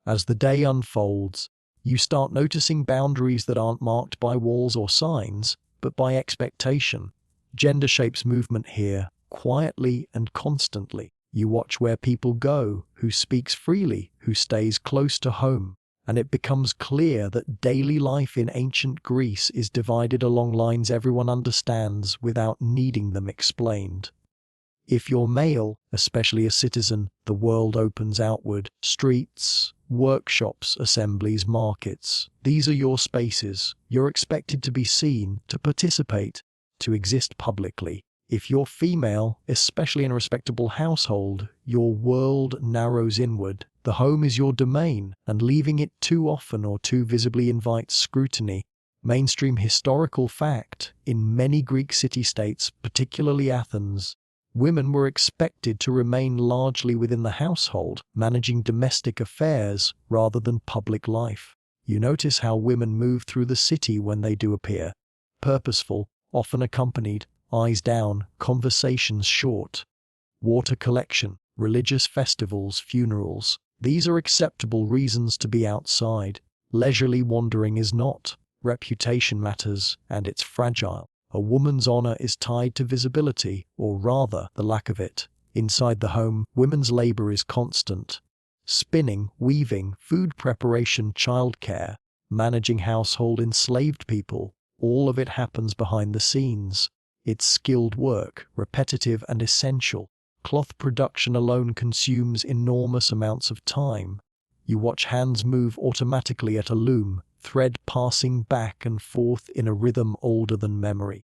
As the day unfolds, You start noticing boundaries that aren't marked by walls or signs, but by expectation. Gender shapes movement here, quietly and constantly. You watch where people go, who speaks freely, who stays close to home, and it becomes clear that daily life in ancient Greece is divided along lines everyone understands without needing them explained. If you're male, especially a citizen, the world opens outward. Streets, workshops, assemblies, markets. These are your spaces. You're expected to be seen, to participate, to exist publicly. If you're female, especially in a respectable household, your world narrows inward. The home is your domain, and leaving it too often or too visibly invites scrutiny. Mainstream historical fact: in many Greek city-states, particularly Athens, women were expected to remain largely within the household, managing domestic affairs rather than public life. You notice how women move through the city when they do appear. Purposeful, often accompanied, eyes down, conversations short. Water collection, religious festivals, funerals. These are acceptable reasons to be outside. Leisurely wandering is not. Reputation matters, and it's fragile. A woman's honor is tied to visibility, or rather, the lack of it. Inside the home, women's labor is constant. Spinning, weaving, food preparation, childcare, managing household, enslaved people, all of it happens behind the scenes. It's skilled work, repetitive and essential. Cloth production alone consumes enormous amounts of time. You watch hands move automatically at a loom, thread passing back and forth in a rhythm older than memory.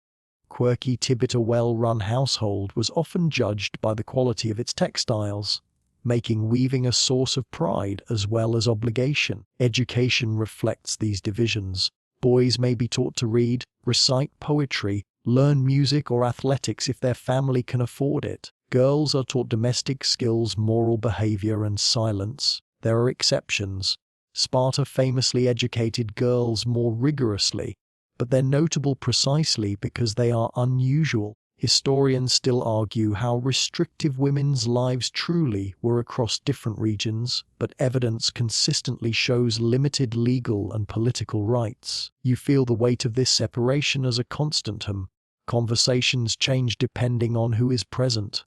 Quirky Tibet, a well-run household, was often judged by the quality of its textiles, making weaving a source of pride as well as obligation. Education reflects these divisions. Boys may be taught to read, recite poetry, learn music or athletics if their family can afford it. Girls are taught domestic skills, moral behavior, and silence. There are exceptions. Sparta famously educated girls more rigorously, but they're notable precisely because they are unusual. Historians still argue how restrictive women's lives truly were across different regions, but evidence consistently shows limited legal and political rights. You feel the weight of this separation as a constantum. Conversations change depending on who is present.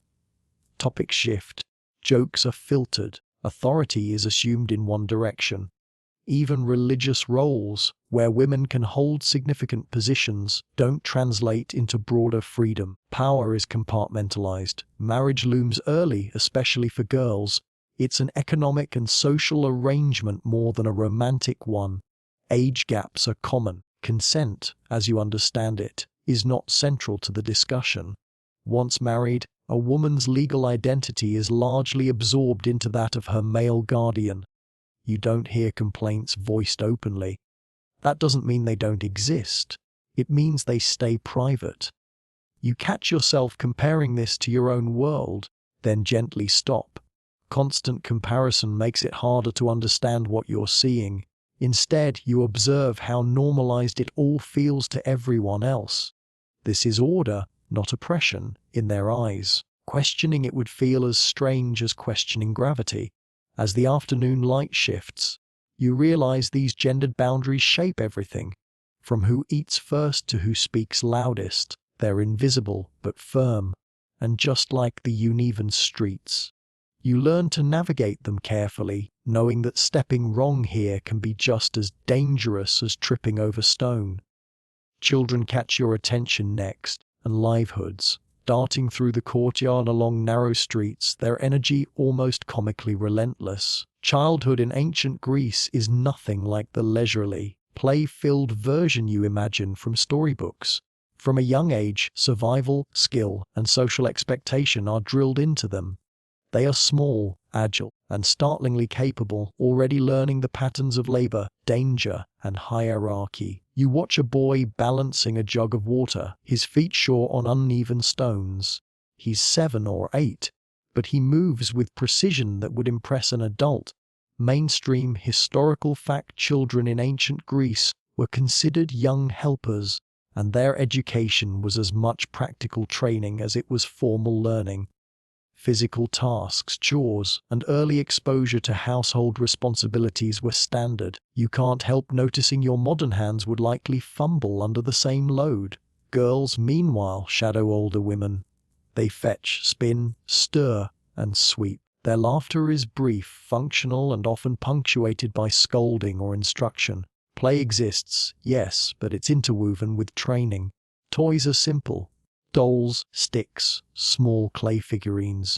Topic shift. Jokes are filtered. Authority is assumed in one direction. Even religious roles, where women can hold significant positions, don't translate into broader freedom. Power is compartmentalized. Marriage looms early, especially for girls. It's an economic and social arrangement more than a romantic one. Age gaps are common. Consent, as you understand it, is not central to the discussion. Once married, a woman's legal identity is largely absorbed into that of her male guardian. You don't hear complaints voiced openly. That doesn't mean they don't exist. It means they stay private. You catch yourself comparing this to your own world, then gently stop. Constant comparison makes it harder to understand what you're seeing. Instead, you observe how normalized it all feels to everyone else. This is order, not oppression, in their eyes. Questioning it would feel as strange as questioning gravity. As the afternoon light shifts, you realize these gendered boundaries shape everything. From who eats first to who speaks loudest, they're invisible but firm, and just like the uneven streets. You learn to navigate them carefully, knowing that stepping wrong here can be just as dangerous as tripping over stone. Children catch your attention next, and livelihoods. Darting through the courtyard along narrow streets, their energy almost comically relentless. Childhood in ancient Greece is nothing like the leisurely, play-filled version you imagine from storybooks. From a young age, survival, skill, and social expectation are drilled into them. They are small, agile, and startlingly capable, already learning the patterns of labor, danger, and hierarchy. You watch a boy balancing a jug of water, his feet sure on uneven stones. He's 7 or 8, but he moves with precision that would impress an adult. Mainstream historical fact: children in ancient Greece were considered young helpers, and their education was as much practical training as it was formal learning. Physical tasks, chores, and early exposure to household responsibilities were standard. You can't help noticing your modern hands would likely fumble under the same load. Girls, meanwhile, shadow older women. They fetch, spin, stir, and sweep. Their laughter is brief, functional, and often punctuated by scolding or instruction. Play exists, yes, but it's interwoven with training. Toys are simple. Dolls, sticks, small clay figurines.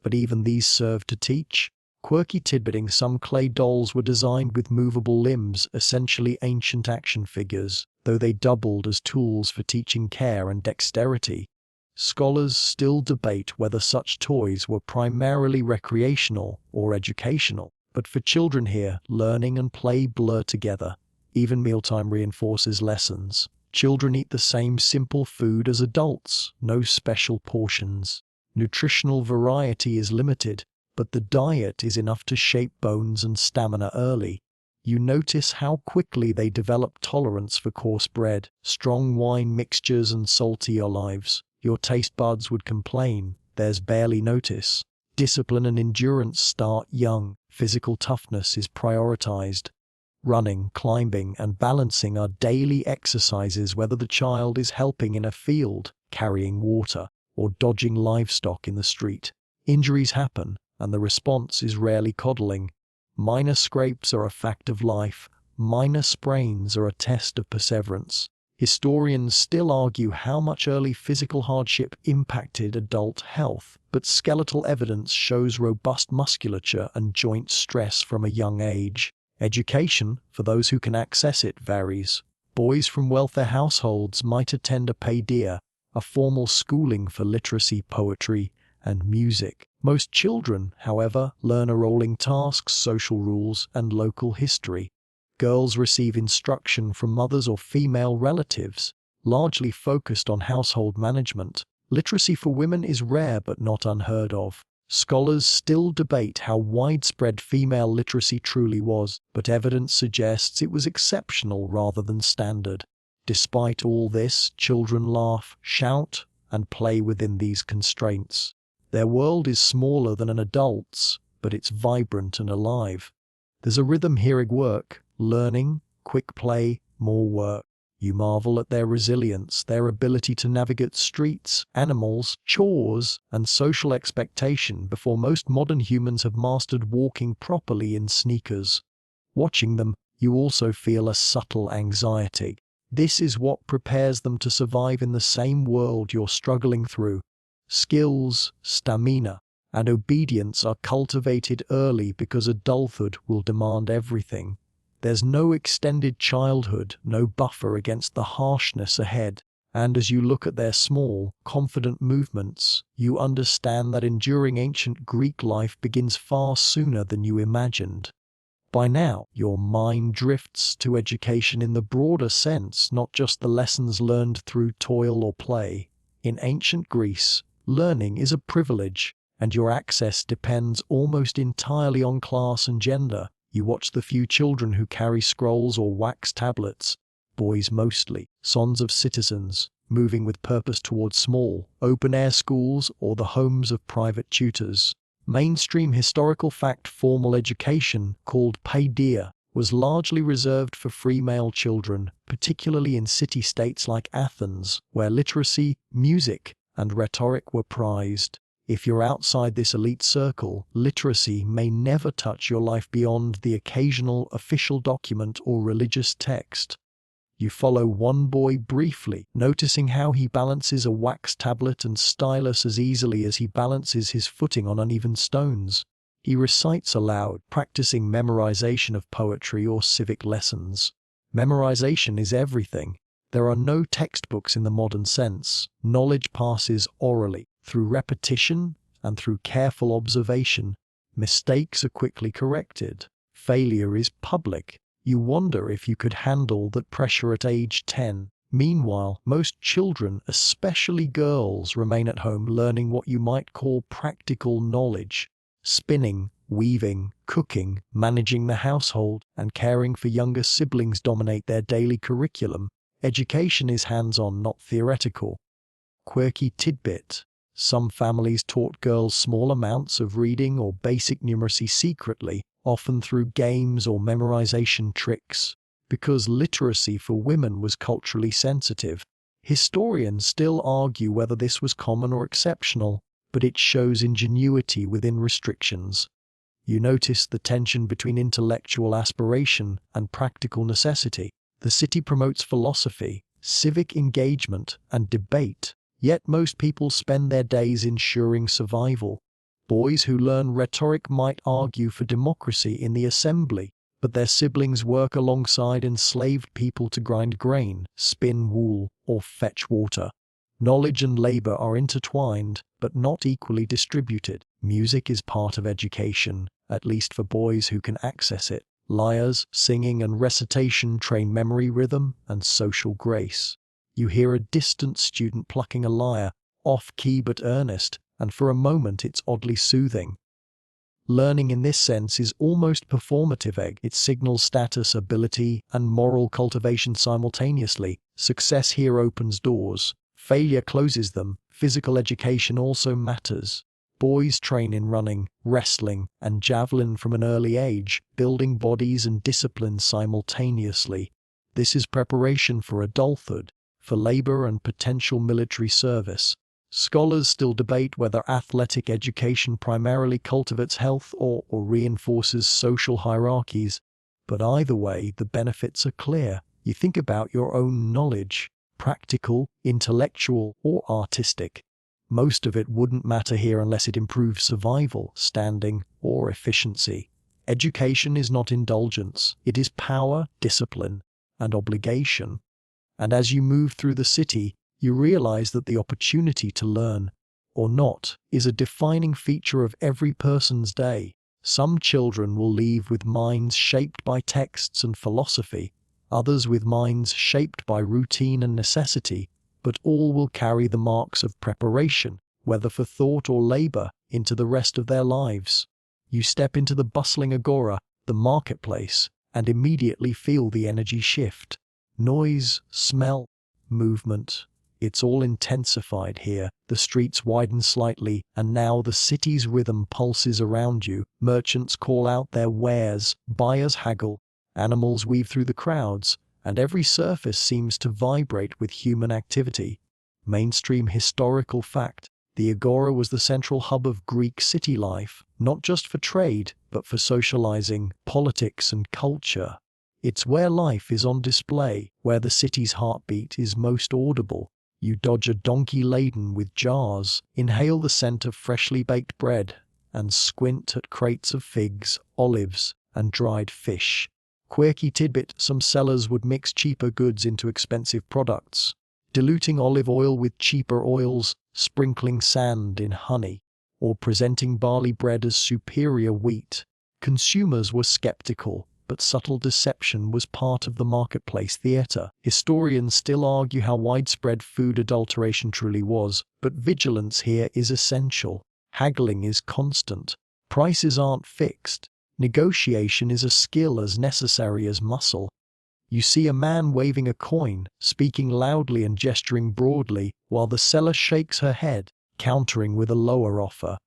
But even these serve to teach. Quirky tidbitting, some clay dolls were designed with movable limbs, essentially ancient action figures, though they doubled as tools for teaching care and dexterity. Scholars still debate whether such toys were primarily recreational or educational, but for children here, learning and play blur together. Even mealtime reinforces lessons. Children eat the same simple food as adults, no special portions. Nutritional variety is limited, but the diet is enough to shape bones and stamina early. You notice how quickly they develop tolerance for coarse bread, strong wine mixtures, and salty olives. Your taste buds would complain, there's barely notice. Discipline and endurance start young. Physical toughness is prioritized. Running, climbing, and balancing are daily exercises, whether the child is helping in a field, carrying water, or dodging livestock in the street. Injuries happen, and the response is rarely coddling. Minor scrapes are a fact of life. Minor sprains are a test of perseverance. Historians still argue how much early physical hardship impacted adult health, but skeletal evidence shows robust musculature and joint stress from a young age. Education, for those who can access it, varies. Boys from wealthier households might attend a paideia, a formal schooling for literacy, poetry, and music. Most children, however, learn rolling tasks, social rules, and local history. Girls receive instruction from mothers or female relatives, largely focused on household management. Literacy for women is rare but not unheard of. Scholars still debate how widespread female literacy truly was, but evidence suggests it was exceptional rather than standard. Despite all this, children laugh, shout, and play within these constraints. Their world is smaller than an adult's, but it's vibrant and alive. There's a rhythm here at work. Learning, quick play, more work. You marvel at their resilience, their ability to navigate streets, animals, chores, and social expectation before most modern humans have mastered walking properly in sneakers. Watching them, you also feel a subtle anxiety. This is what prepares them to survive in the same world you're struggling through. Skills, stamina, and obedience are cultivated early because adulthood will demand everything. There's no extended childhood, no buffer against the harshness ahead. And as you look at their small, confident movements, you understand that enduring ancient Greek life begins far sooner than you imagined. By now, your mind drifts to education in the broader sense, not just the lessons learned through toil or play. In ancient Greece, learning is a privilege, and your access depends almost entirely on class and gender. You watch the few children who carry scrolls or wax tablets, boys mostly, sons of citizens, moving with purpose towards small, open-air schools or the homes of private tutors. Mainstream historical fact formal education, called paideia, was largely reserved for free male children, particularly in city-states like Athens, where literacy, music, and rhetoric were prized. If you're outside this elite circle, literacy may never touch your life beyond the occasional official document or religious text. You follow one boy briefly, noticing how he balances a wax tablet and stylus as easily as he balances his footing on uneven stones. He recites aloud, practicing memorization of poetry or civic lessons. Memorization is everything. There are no textbooks in the modern sense. Knowledge passes orally, through repetition and through careful observation. Mistakes are quickly corrected. Failure is public. You wonder if you could handle that pressure at age 10. Meanwhile, most children, especially girls, remain at home learning what you might call practical knowledge. Spinning, weaving, cooking, managing the household, and caring for younger siblings dominate their daily curriculum. Education is hands-on, not theoretical. Quirky tidbit. Some families taught girls small amounts of reading or basic numeracy secretly, often through games or memorization tricks. Because literacy for women was culturally sensitive, historians still argue whether this was common or exceptional, but it shows ingenuity within restrictions. You notice the tension between intellectual aspiration and practical necessity. The city promotes philosophy, civic engagement, and debate, yet most people spend their days ensuring survival. Boys who learn rhetoric might argue for democracy in the assembly, but their siblings work alongside enslaved people to grind grain, spin wool, or fetch water. Knowledge and labor are intertwined, but not equally distributed. Music is part of education, at least for boys who can access it. Lyres, singing, and recitation train memory rhythm and social grace. You hear a distant student plucking a lyre, off-key but earnest, and for a moment it's oddly soothing. Learning in this sense is almost performative. It signals status, ability, and moral cultivation simultaneously. Success here opens doors. Failure closes them. Physical education also matters. Boys train in running, wrestling, and javelin from an early age, building bodies and discipline simultaneously. This is preparation for adulthood, for labor and potential military service. Scholars still debate whether athletic education primarily cultivates health or reinforces social hierarchies. But either way, the benefits are clear. You think about your own knowledge, practical, intellectual, or artistic. Most of it wouldn't matter here unless it improves survival, standing, or efficiency. Education is not indulgence. It is power, discipline, and obligation. And as you move through the city, you realize that the opportunity to learn, or not, is a defining feature of every person's day. Some children will leave with minds shaped by texts and philosophy, others with minds shaped by routine and necessity, but all will carry the marks of preparation, whether for thought or labor, into the rest of their lives. You step into the bustling agora, the marketplace, and immediately feel the energy shift. Noise, smell, movement. It's all intensified here. The streets widen slightly, and now the city's rhythm pulses around you. Merchants call out their wares, buyers haggle, animals weave through the crowds, and every surface seems to vibrate with human activity. Mainstream historical fact: the agora was the central hub of Greek city life, not just for trade, but for socializing, politics, and culture. It's where life is on display, where the city's heartbeat is most audible. You dodge a donkey laden with jars, inhale the scent of freshly baked bread, and squint at crates of figs, olives, and dried fish. Quirky tidbit: some sellers would mix cheaper goods into expensive products, diluting olive oil with cheaper oils, sprinkling sand in honey, or presenting barley bread as superior wheat. Consumers were skeptical, but subtle deception was part of the marketplace theater. Historians still argue how widespread food adulteration truly was, but vigilance here is essential. Haggling is constant. Prices aren't fixed. Negotiation is a skill as necessary as muscle. You see a man waving a coin, speaking loudly and gesturing broadly, while the seller shakes her head, countering with a lower offer.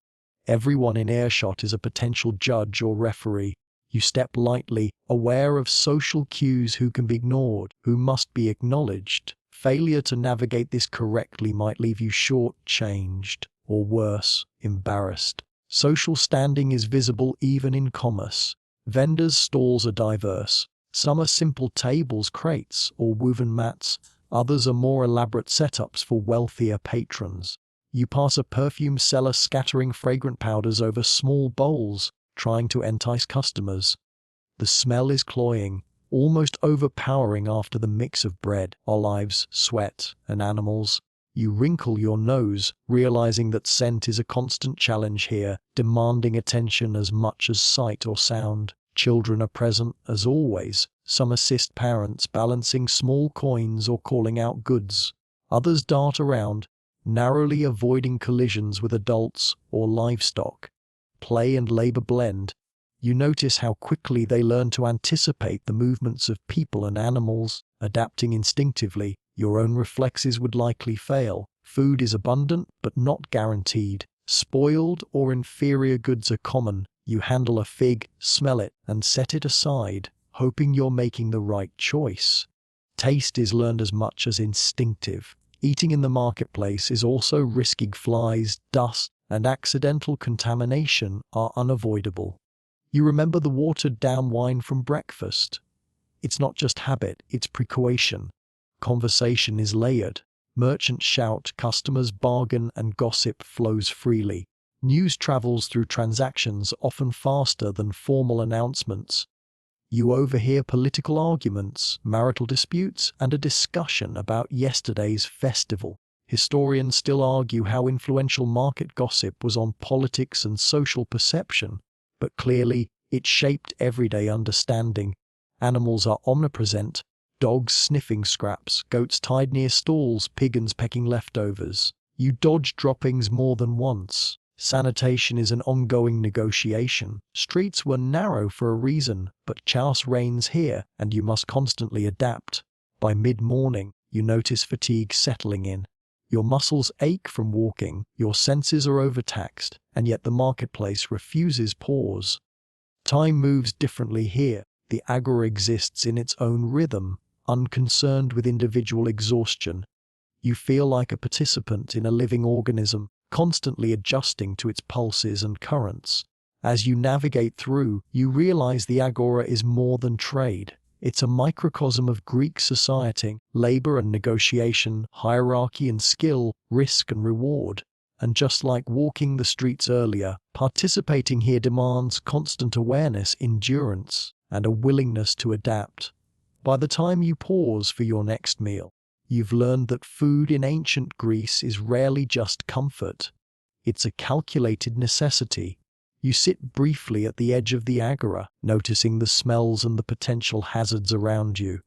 Everyone in earshot is a potential judge or referee. You step lightly, aware of social cues: who can be ignored, who must be acknowledged. Failure to navigate this correctly might leave you short-changed, or worse, embarrassed. Social standing is visible even in commerce. Vendors' stalls are diverse. Some are simple tables, crates, or woven mats. Others are more elaborate setups for wealthier patrons. You pass a perfume seller scattering fragrant powders over small bowls, trying to entice customers. The smell is cloying, almost overpowering after the mix of bread, olives, sweat, and animals. You wrinkle your nose, realizing that scent is a constant challenge here, demanding attention as much as sight or sound. Children are present, as always. Some assist parents, balancing small coins or calling out goods. Others dart around, narrowly avoiding collisions with adults or livestock. Play and labor blend. You notice how quickly they learn to anticipate the movements of people and animals, adapting instinctively. Your own reflexes would likely fail. Food is abundant, but not guaranteed. Spoiled or inferior goods are common. You handle a fig, smell it, and set it aside, hoping you're making the right choice. Taste is learned as much as instinctive. Eating in the marketplace is also risky. Flies, dust, and accidental contamination are unavoidable. You remember the watered-down wine from breakfast? It's not just habit, it's precaution. Conversation is layered. Merchants shout, customers bargain, and gossip flows freely. News travels through transactions often faster than formal announcements. You overhear political arguments, marital disputes, and a discussion about yesterday's festival. Historians still argue how influential market gossip was on politics and social perception, but clearly it shaped everyday understanding. Animals are omnipresent. Dogs sniffing scraps, goats tied near stalls, pigeons pecking leftovers. You dodge droppings more than once. Sanitation is an ongoing negotiation. Streets were narrow for a reason, but chaos reigns here, and you must constantly adapt. By mid-morning, you notice fatigue settling in. Your muscles ache from walking, your senses are overtaxed, and yet the marketplace refuses pause. Time moves differently here. The agora exists in its own rhythm, unconcerned with individual exhaustion. You feel like a participant in a living organism, constantly adjusting to its pulses and currents. As you navigate through, you realize the agora is more than trade. It's a microcosm of Greek society, labor and negotiation, hierarchy and skill, risk and reward. And just like walking the streets earlier, participating here demands constant awareness, endurance, and a willingness to adapt. By the time you pause for your next meal, you've learned that food in ancient Greece is rarely just comfort. It's a calculated necessity. You sit briefly at the edge of the agora, noticing the smells and the potential hazards around you.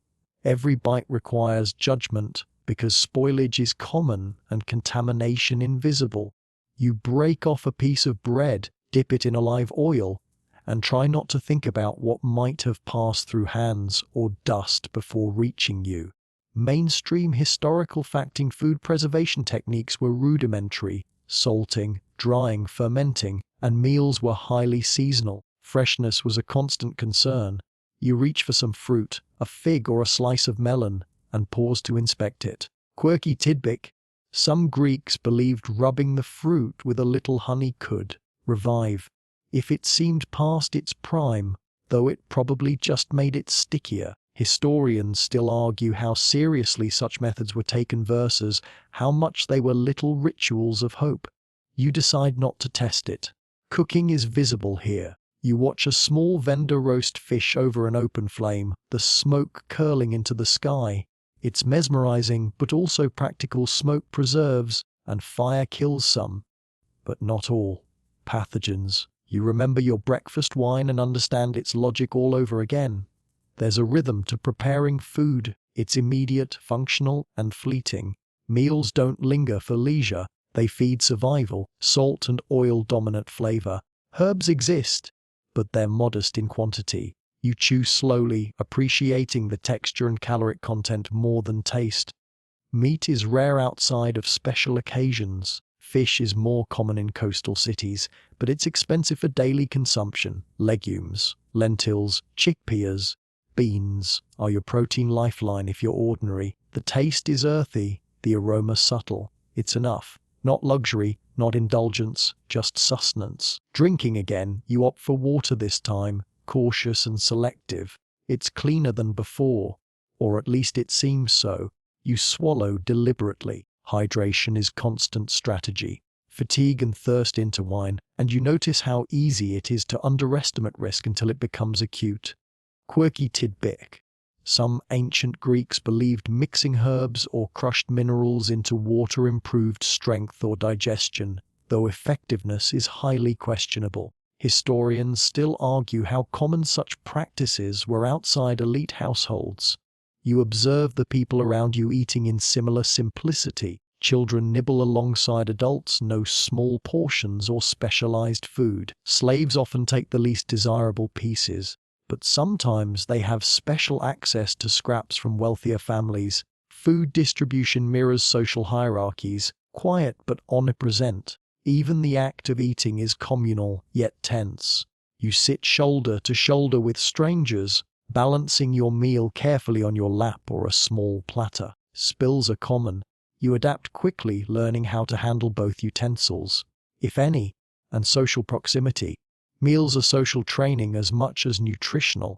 Every bite requires judgment, because spoilage is common and contamination invisible. You break off a piece of bread, dip it in olive oil, and try not to think about what might have passed through hands or dust before reaching you. Mainstream historical facting food preservation techniques were rudimentary. Salting, drying, fermenting, and meals were highly seasonal. Freshness was a constant concern. You reach for some fruit, a fig or a slice of melon, and pause to inspect it. Quirky tidbit: some Greeks believed rubbing the fruit with a little honey could revive if it seemed past its prime, though it probably just made it stickier. Historians still argue how seriously such methods were taken versus how much they were little rituals of hope. You decide not to test it. Cooking is visible here. You watch a small vendor roast fish over an open flame, the smoke curling into the sky. It's mesmerizing, but also practical. Smoke preserves, and fire kills some, but not all, pathogens. You remember your breakfast wine and understand its logic all over again. There's a rhythm to preparing food. It's immediate, functional, and fleeting. Meals don't linger for leisure. They feed survival. Salt and oil dominate flavor. Herbs exist, but they're modest in quantity. You chew slowly, appreciating the texture and caloric content more than taste. Meat is rare outside of special occasions. Fish is more common in coastal cities, but it's expensive for daily consumption. Legumes, lentils, chickpeas, beans are your protein lifeline if you're ordinary. The taste is earthy, the aroma subtle. It's enough. Not luxury, not indulgence, just sustenance. Drinking again, you opt for water this time, cautious and selective. It's cleaner than before, or at least it seems so. You swallow deliberately. Hydration is constant strategy. Fatigue and thirst intertwine, and you notice how easy it is to underestimate risk until it becomes acute. Quirky tidbit: some ancient Greeks believed mixing herbs or crushed minerals into water improved strength or digestion, though effectiveness is highly questionable. Historians still argue how common such practices were outside elite households. You observe the people around you eating in similar simplicity. Children nibble alongside adults, no small portions or specialized food. Slaves often take the least desirable pieces, but sometimes they have special access to scraps from wealthier families. Food distribution mirrors social hierarchies. quiet but omnipresent. Even the act of eating is communal, yet tense. You sit shoulder to shoulder with strangers, balancing your meal carefully on your lap or a small platter. Spills are common. You adapt quickly, learning how to handle both utensils, if any, and social proximity. Meals are social training as much as nutritional.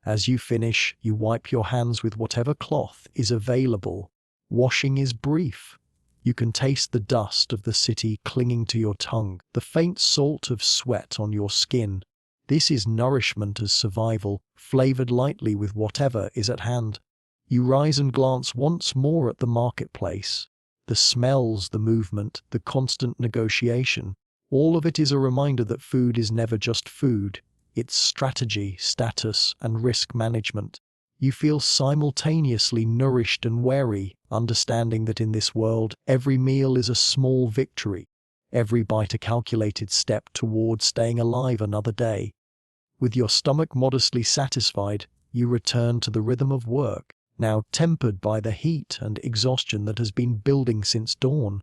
As you finish, you wipe your hands with whatever cloth is available. Washing is brief. You can taste the dust of the city clinging to your tongue, the faint salt of sweat on your skin. This is nourishment as survival, flavored lightly with whatever is at hand. You rise and glance once more at the marketplace. The smells, the movement, the constant negotiation. All of it is a reminder that food is never just food. It's strategy, status, and risk management. You feel simultaneously nourished and wary, understanding that in this world, every meal is a small victory. Every bite a calculated step toward staying alive another day. With your stomach modestly satisfied, you return to the rhythm of work, now tempered by the heat and exhaustion that has been building since dawn.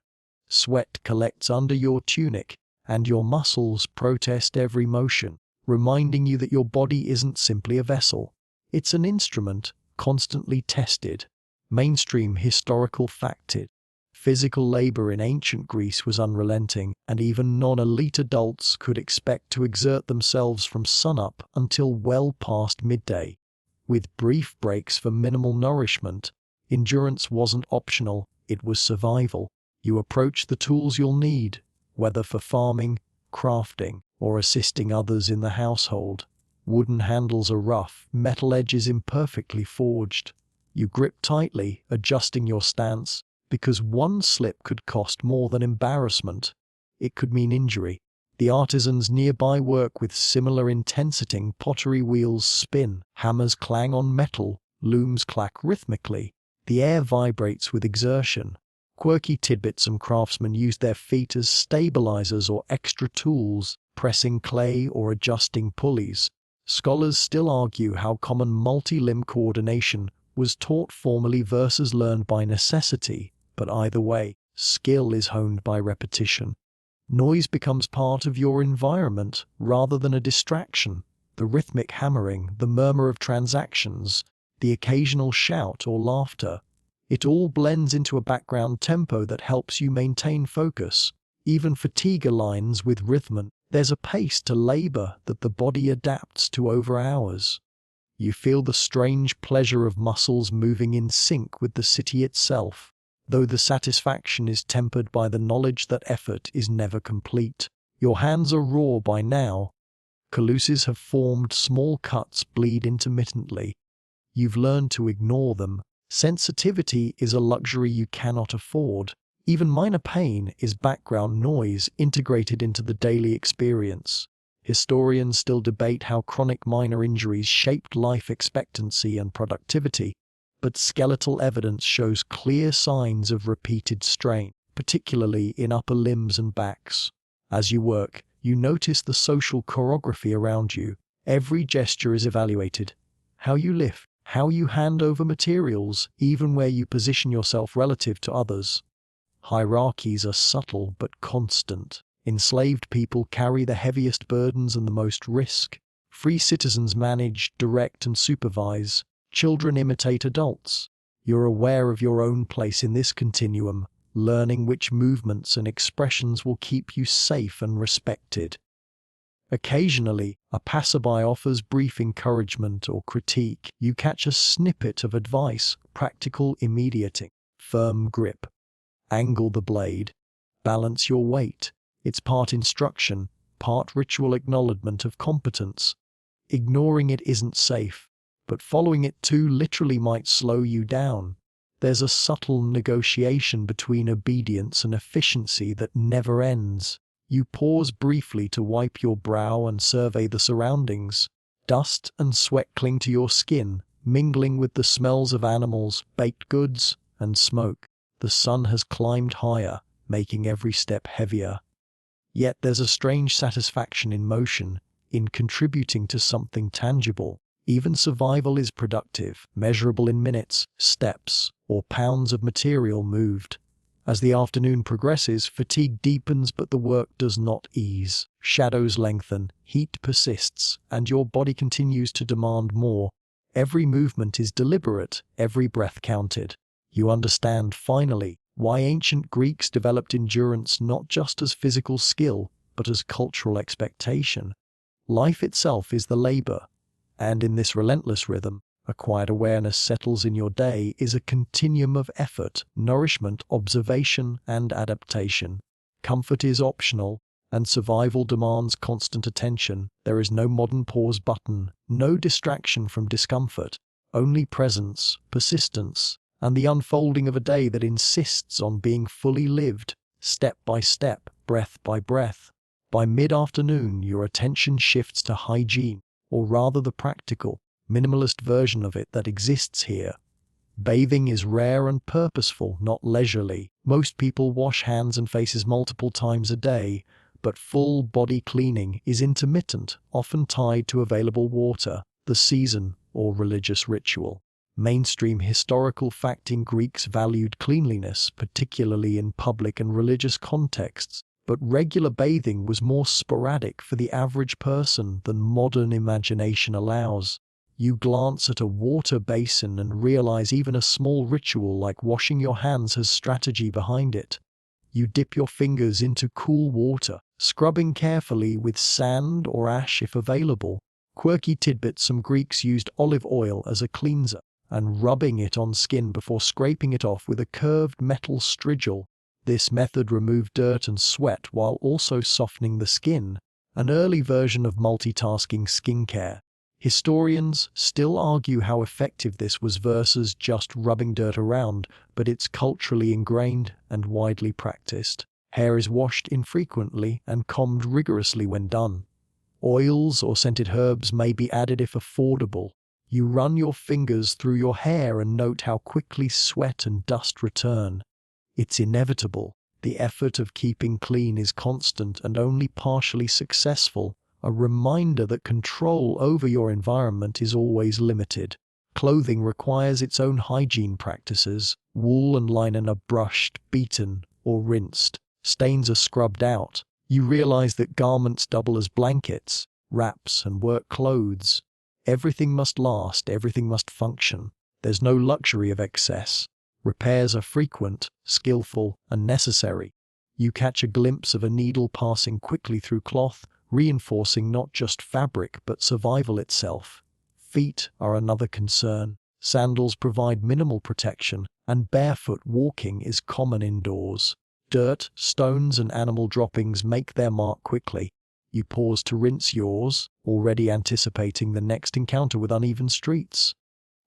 Sweat collects under your tunic, and your muscles protest every motion, reminding you that your body isn't simply a vessel. It's an instrument, constantly tested. Mainstream historical facted. Physical labor in ancient Greece was unrelenting, and even non-elite adults could expect to exert themselves from sunup until well past midday. With brief breaks for minimal nourishment, endurance wasn't optional, it was survival. You approach the tools you'll need, whether for farming, crafting, or assisting others in the household. Wooden handles are rough, metal edges imperfectly forged. You grip tightly, adjusting your stance, because one slip could cost more than embarrassment. It could mean injury. The artisans nearby work with similar intensity. Pottery wheels spin, hammers clang on metal, looms clack rhythmically. The air vibrates with exertion. Quirky tidbits and craftsmen use their feet as stabilizers or extra tools, pressing clay or adjusting pulleys. Scholars still argue how common multi-limb coordination was taught formally versus learned by necessity, but either way, skill is honed by repetition. Noise becomes part of your environment rather than a distraction. The rhythmic hammering, the murmur of transactions, the occasional shout or laughter. It all blends into a background tempo that helps you maintain focus. Even fatigue aligns with rhythm. There's a pace to labor that the body adapts to over hours. You feel the strange pleasure of muscles moving in sync with the city itself, though the satisfaction is tempered by the knowledge that effort is never complete. Your hands are raw by now. Calluses have formed, small cuts bleed intermittently. You've learned to ignore them. Sensitivity is a luxury you cannot afford. Even minor pain is background noise integrated into the daily experience. Historians still debate how chronic minor injuries shaped life expectancy and productivity, but skeletal evidence shows clear signs of repeated strain, particularly in upper limbs and backs. As you work, you notice the social choreography around you. Every gesture is evaluated. How you lift, how you hand over materials, even where you position yourself relative to others. Hierarchies are subtle but constant. Enslaved people carry the heaviest burdens and the most risk. Free citizens manage, direct, and supervise. Children imitate adults. You're aware of your own place in this continuum, learning which movements and expressions will keep you safe and respected. Occasionally, a passerby offers brief encouragement or critique. You catch a snippet of advice, practical, immediate. Firm grip. Angle the blade. Balance your weight. It's part instruction, part ritual acknowledgement of competence. Ignoring it isn't safe, but following it too literally might slow you down. There's a subtle negotiation between obedience and efficiency that never ends. You pause briefly to wipe your brow and survey the surroundings. Dust and sweat cling to your skin, mingling with the smells of animals, baked goods, and smoke. The sun has climbed higher, making every step heavier. Yet there's a strange satisfaction in motion, in contributing to something tangible. Even survival is productive, measurable in minutes, steps, or pounds of material moved. As the afternoon progresses, fatigue deepens but the work does not ease. Shadows lengthen, heat persists, and your body continues to demand more. Every movement is deliberate, every breath counted. You understand, finally, why ancient Greeks developed endurance not just as physical skill, but as cultural expectation. Life itself is the labor, and in this relentless rhythm, a quiet awareness settles in your day is a continuum of effort, nourishment, observation, and adaptation. Comfort is optional, and survival demands constant attention. There is no modern pause button, no distraction from discomfort, only presence, persistence, and the unfolding of a day that insists on being fully lived, step by step, breath by breath. By mid-afternoon, your attention shifts to hygiene, or rather the practical, minimalist version of it that exists here. Bathing is rare and purposeful, not leisurely. Most people wash hands and faces multiple times a day, but full body cleaning is intermittent, often tied to available water, the season, or religious ritual. Mainstream historical fact: in Greeks valued cleanliness, particularly in public and religious contexts, but regular bathing was more sporadic for the average person than modern imagination allows. You glance at a water basin and realize even a small ritual like washing your hands has strategy behind it. You dip your fingers into cool water, scrubbing carefully with sand or ash if available. Quirky tidbit: some Greeks used olive oil as a cleanser, and rubbing it on skin before scraping it off with a curved metal strigil. This method removed dirt and sweat while also softening the skin, an early version of multitasking skincare. Historians still argue how effective this was versus just rubbing dirt around, but it's culturally ingrained and widely practiced. Hair is washed infrequently and combed rigorously when done. Oils or scented herbs may be added if affordable. You run your fingers through your hair and note how quickly sweat and dust return. It's inevitable. The effort of keeping clean is constant and only partially successful, a reminder that control over your environment is always limited. Clothing requires its own hygiene practices. Wool and linen are brushed, beaten, or rinsed. Stains are scrubbed out. You realize that garments double as blankets, wraps, and work clothes. Everything must last, everything must function. There's no luxury of excess. Repairs are frequent, skillful, and necessary. You catch a glimpse of a needle passing quickly through cloth, reinforcing not just fabric but survival itself. Feet are another concern. Sandals provide minimal protection, and barefoot walking is common indoors. Dirt, stones, and animal droppings make their mark quickly. You pause to rinse yours, already anticipating the next encounter with uneven streets.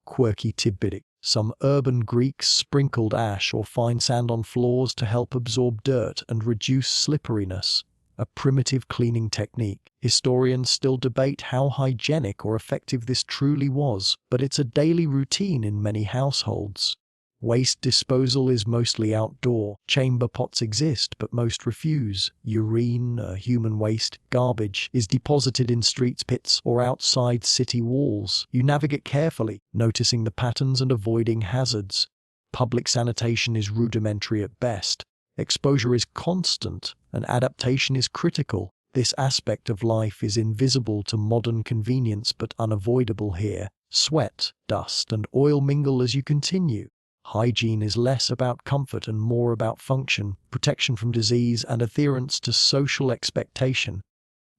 Quirky tidbit: some urban Greeks sprinkled ash or fine sand on floors to help absorb dirt and reduce slipperiness, a primitive cleaning technique. Historians still debate how hygienic or effective this truly was, but it's a daily routine in many households. Waste disposal is mostly outdoor. Chamber pots exist, but most refuse. Urine, human waste, garbage is deposited in streets, pits, or outside city walls. You navigate carefully, noticing the patterns and avoiding hazards. Public sanitation is rudimentary at best. Exposure is constant, and adaptation is critical. This aspect of life is invisible to modern convenience but unavoidable here. Sweat, dust, and oil mingle as you continue. Hygiene is less about comfort and more about function, protection from disease, and adherence to social expectation.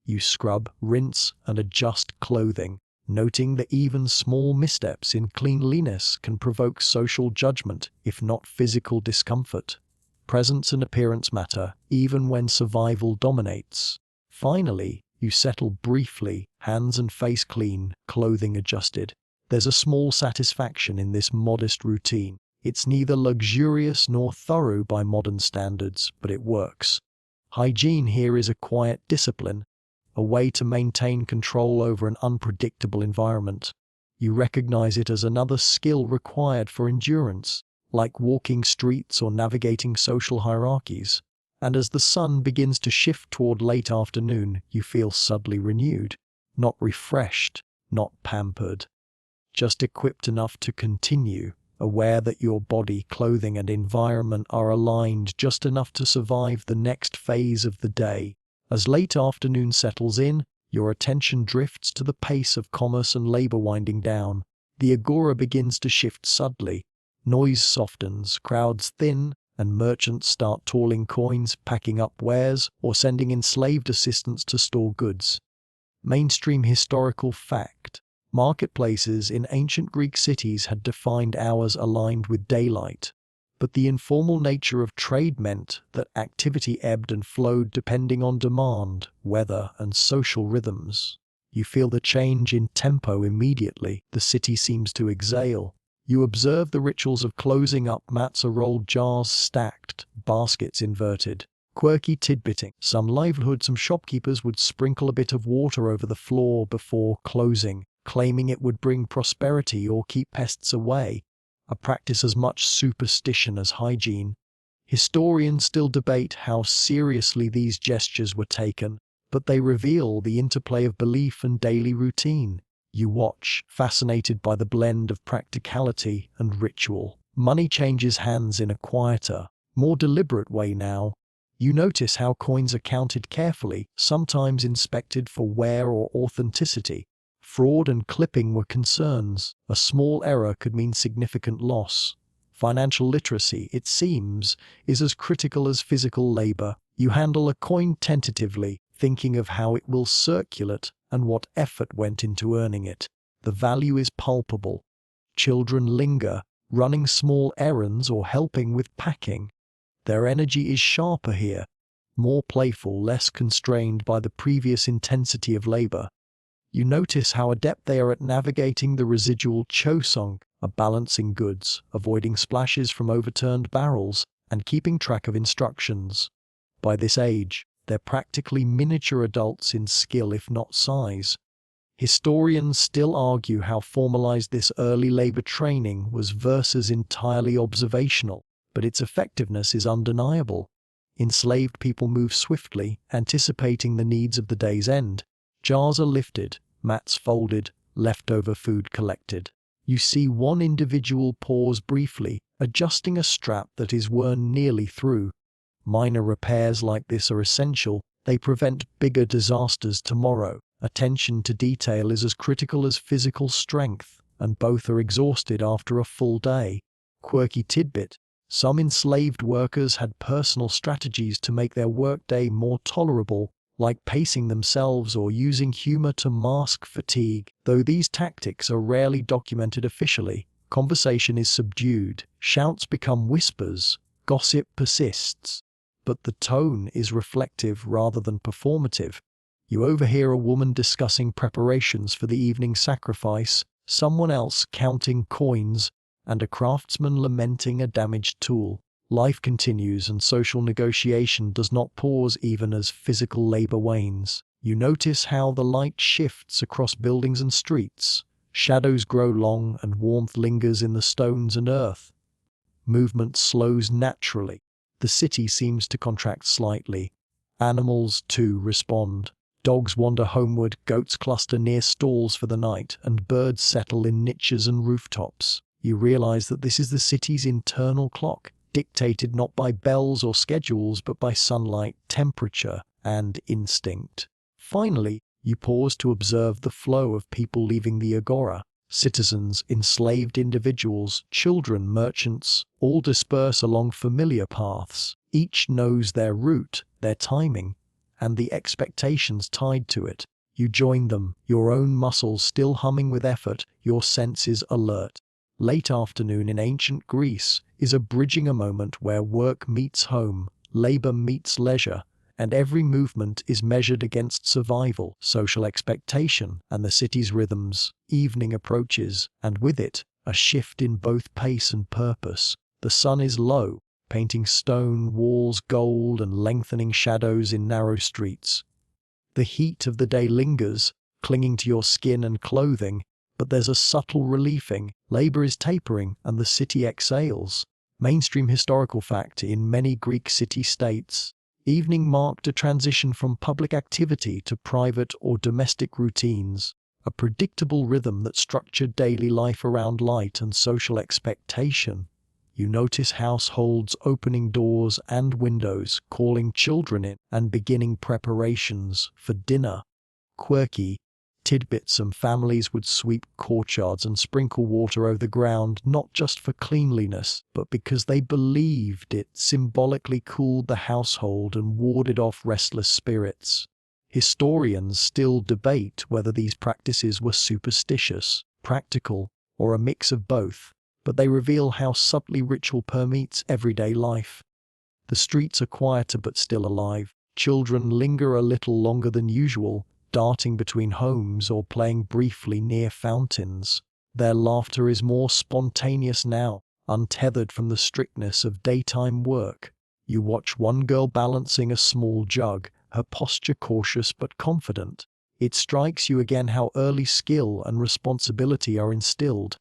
You scrub, rinse, and adjust clothing, noting that even small missteps in cleanliness can provoke social judgment, if not physical discomfort. Presence and appearance matter, even when survival dominates. Finally, you settle briefly, hands and face clean, clothing adjusted. There's a small satisfaction in this modest routine. It's neither luxurious nor thorough by modern standards, but it works. Hygiene here is a quiet discipline, a way to maintain control over an unpredictable environment. You recognize it as another skill required for endurance, like walking streets or navigating social hierarchies. And as the sun begins to shift toward late afternoon, you feel subtly renewed, not refreshed, not pampered, just equipped enough to continue. aware that your body, clothing, and environment are aligned just enough to survive the next phase of the day. As late afternoon settles in, your attention drifts to the pace of commerce and labor winding down. The agora begins to shift subtly. Noise softens, crowds thin, and merchants start tolling coins, packing up wares, or sending enslaved assistants to store goods. Mainstream historical fact. Marketplaces in ancient Greek cities had defined hours aligned with daylight. But the informal nature of trade meant that activity ebbed and flowed depending on demand, weather, and social rhythms. You feel the change in tempo immediately. The city seems to exhale. You observe the rituals of closing up, mats are rolled, jars stacked, baskets inverted. Quirky tidbitting. Some shopkeepers would sprinkle a bit of water over the floor before closing, claiming it would bring prosperity or keep pests away, a practice as much superstition as hygiene. Historians still debate how seriously these gestures were taken, but they reveal the interplay of belief and daily routine. You watch, fascinated by the blend of practicality and ritual. Money changes hands in a quieter, more deliberate way now. You notice how coins are counted carefully, sometimes inspected for wear or authenticity. Fraud and clipping were concerns. A small error could mean significant loss. Financial literacy, it seems, is as critical as physical labor. You handle a coin tentatively, thinking of how it will circulate and what effort went into earning it. The value is palpable. Children linger, running small errands or helping with packing. Their energy is sharper here, more playful, less constrained by the previous intensity of labor. You notice how adept they are at navigating the residual chosong, balancing goods, avoiding splashes from overturned barrels, and keeping track of instructions. By this age, they're practically miniature adults in skill if not size. Historians still argue how formalized this early labor training was versus entirely observational, but its effectiveness is undeniable. Enslaved people move swiftly, anticipating the needs of the day's end. Jars are lifted, mats folded, leftover food collected. You see one individual pause briefly, adjusting a strap that is worn nearly through. Minor repairs like this are essential. They prevent bigger disasters tomorrow. Attention to detail is as critical as physical strength, and both are exhausted after a full day. Quirky tidbit. Some enslaved workers had personal strategies to make their workday more tolerable, like pacing themselves or using humor to mask fatigue. Though these tactics are rarely documented officially, conversation is subdued, shouts become whispers, gossip persists. But the tone is reflective rather than performative. You overhear a woman discussing preparations for the evening sacrifice, someone else counting coins, and a craftsman lamenting a damaged tool. Life continues and social negotiation does not pause even as physical labor wanes. You notice how the light shifts across buildings and streets. Shadows grow long and warmth lingers in the stones and earth. Movement slows naturally. The city seems to contract slightly. Animals, too, respond. Dogs wander homeward, goats cluster near stalls for the night, and birds settle in niches and rooftops. You realize that this is the city's internal clock, dictated not by bells or schedules but by sunlight, temperature, and instinct. Finally, you pause to observe the flow of people leaving the agora. Citizens, enslaved individuals, children, merchants, all disperse along familiar paths. Each knows their route, their timing, and the expectations tied to it. You join them, your own muscles still humming with effort, your senses alert. Late afternoon in ancient Greece is a bridging a moment where work meets home, labor meets leisure, and every movement is measured against survival, social expectation, and the city's rhythms. Evening approaches, and with it, a shift in both pace and purpose. The sun is low, painting stone walls gold and lengthening shadows in narrow streets. The heat of the day lingers, clinging to your skin and clothing, but there's a subtle relieving. Labor is tapering, and the city exhales. Mainstream historical fact in many Greek city-states. Evening marked a transition from public activity to private or domestic routines. a predictable rhythm that structured daily life around light and social expectation. You notice households opening doors and windows, calling children in, and beginning preparations for dinner. Quirky tidbits: some families would sweep courtyards and sprinkle water over the ground, not just for cleanliness, but because they believed it symbolically cooled the household and warded off restless spirits. Historians still debate whether these practices were superstitious, practical, or a mix of both, but they reveal how subtly ritual permeates everyday life. The streets are quieter but still alive. Children linger a little longer than usual, darting between homes or playing briefly near fountains. Their laughter is more spontaneous now, untethered from the strictness of daytime work. You watch one girl balancing a small jug, her posture cautious but confident. It strikes you again how early skill and responsibility are instilled.